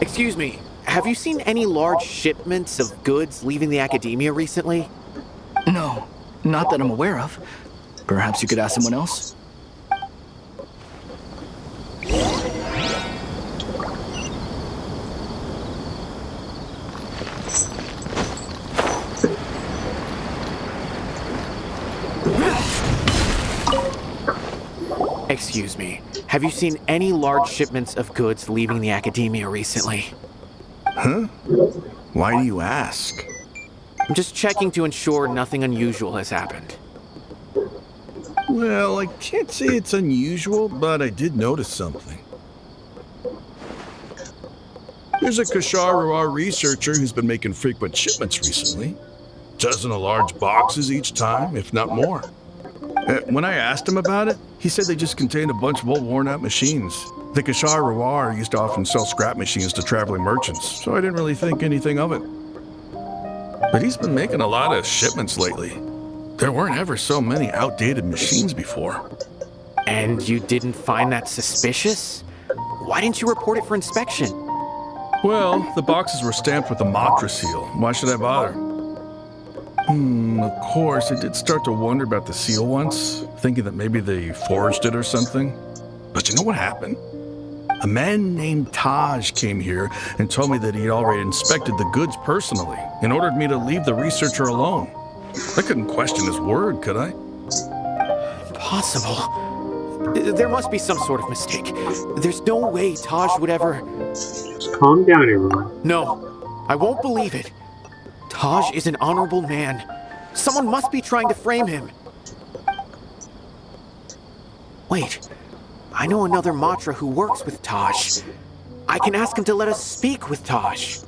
Excuse me. Have you seen any large shipments of goods leaving the academia recently? No, not that I'm aware of. Perhaps you could ask someone else? Excuse me. Have you seen any large shipments of goods leaving the academia recently? Huh? Why do you ask? I'm just checking to ensure nothing unusual has happened. Well, I can't say it's unusual, but I did notice something. There's a Kashar researcher who's been making frequent shipments recently. Dozen of large boxes each time, if not more. When I asked him about it, he said they just contained a bunch of old worn-out machines. The Kashar used to often sell scrap machines to traveling merchants, so I didn't really think anything of it. But he's been making a lot of shipments lately. There weren't ever so many outdated machines before. And you didn't find that suspicious? Why didn't you report it for inspection? Well, the boxes were stamped with a Matra seal. Why should I bother? Of course, I did start to wonder about the seal once, thinking that maybe they forged it or something. But you know what happened? A man named Taj came here and told me that he'd already inspected the goods personally and ordered me to leave the researcher alone. I couldn't question his word, could I? Impossible. There must be some sort of mistake. There's no way Taj would ever... Just calm down, everyone. No, I won't believe it. Taj is an honorable man. Someone must be trying to frame him. Wait, I know another Matra who works with Taj. I can ask him to let us speak with Taj.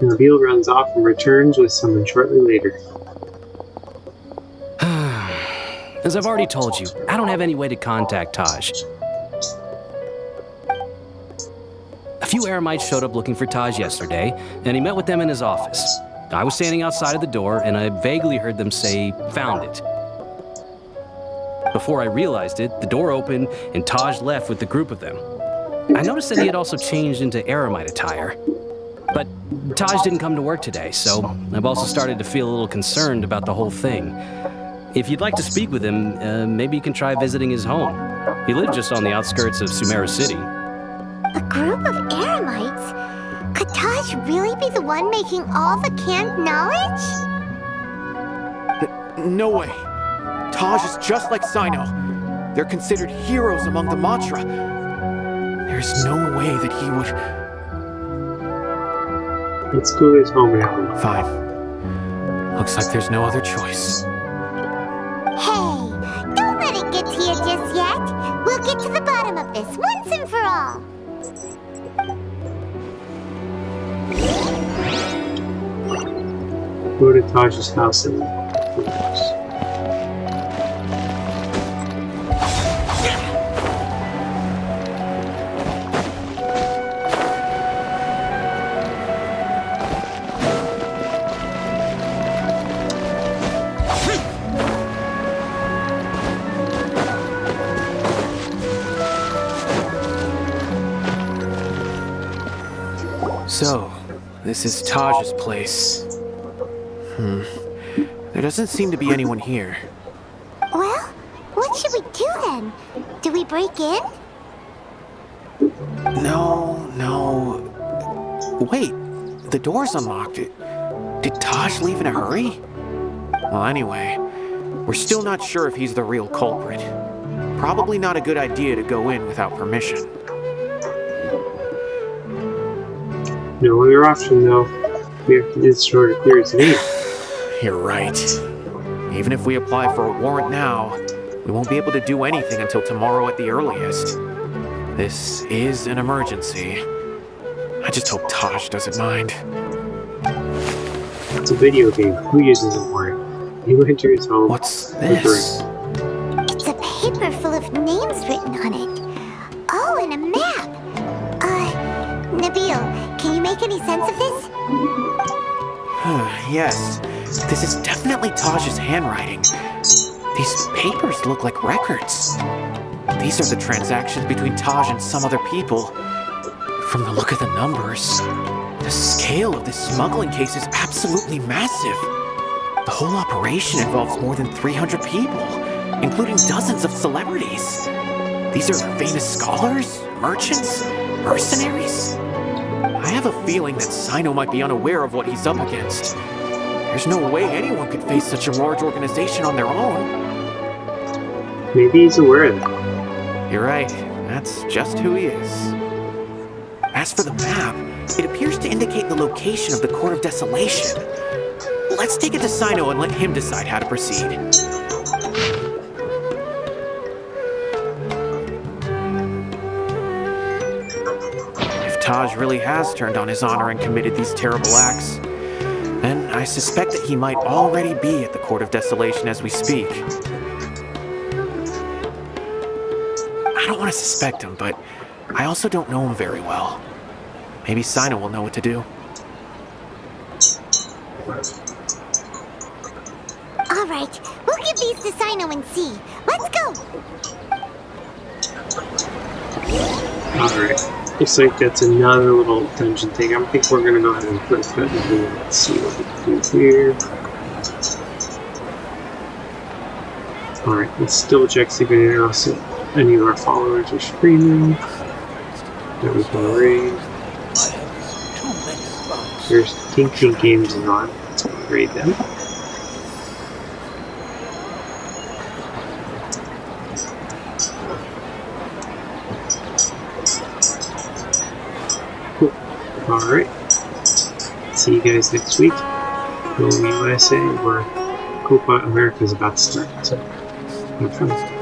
Nabil runs off and returns with someone shortly later. As I've already told you, I don't have any way to contact Taj. A few Eremites showed up looking for Taj yesterday, and he met with them in his office. I was standing outside of the door, and I vaguely heard them say, "Found it." Before I realized it, the door opened, and Taj left with the group of them. I noticed that he had also changed into Eremite attire. But Taj didn't come to work today, so I've also started to feel a little concerned about the whole thing. If you'd like to speak with him, maybe you can try visiting his home. He lived just on the outskirts of Sumeru City. A group of Eremites? Could Taj really be the one making all the canned knowledge? No way. Taj is just like Sino. They're considered heroes among the Matra. There's no way that he would... Let's go to his home now. Fine. Looks like there's no other choice. Hey, don't let it get to you just yet. We'll get to the bottom of this once and for all. Go to Taj's house and So, this is Taj's place. There doesn't seem to be anyone here. Well, what should we do then? Do we break in? No. Wait, the door's unlocked. Did Taj leave in a hurry? Well, anyway, we're still not sure if he's the real culprit. Probably not a good idea to go in without permission. no other option though. We have to do this in order to clear his name. You're right. Even if we apply for a warrant now, we won't be able to do anything until tomorrow at the earliest. This is an emergency. I just hope Taj doesn't mind. It's a video game. Who uses a warrant? You enter his home. What's this? It's a paper full of names written on it. Oh, and a map. Nabil, can you make any sense of this? Yes, this is definitely Taj's handwriting. These papers look like records. These are the transactions between Taj and some other people. From the look of the numbers, the scale of this smuggling case is absolutely massive. The whole operation involves more than 300 people, including dozens of celebrities. These are famous scholars, merchants, mercenaries. I have a feeling that Sino might be unaware of what he's up against. There's no way anyone could face such a large organization on their own. Maybe he's aware of that. You're right. That's just who he is. As for the map, it appears to indicate the location of the Court of Desolation. Let's take it to Sino and let him decide how to proceed. If Taj really has turned on his honor and committed these terrible acts, then I suspect that he might already be at the Court of Desolation as we speak. I don't want to suspect him, but I also don't know him very well. Maybe Sino will know what to do. All right, we'll give these to Sino and see. Let's go. Alright. Looks like that's another little dungeon thing. I think we're gonna go ahead and put that in here. Let's see what we can do here. Alright, let's double check see if anything else. Any of our followers are screaming. That was my raid. There's Tink Games is on. Let's raid them. Cool. Alright. See you guys next week. Go USA, where Copa America is about to start. So, have fun.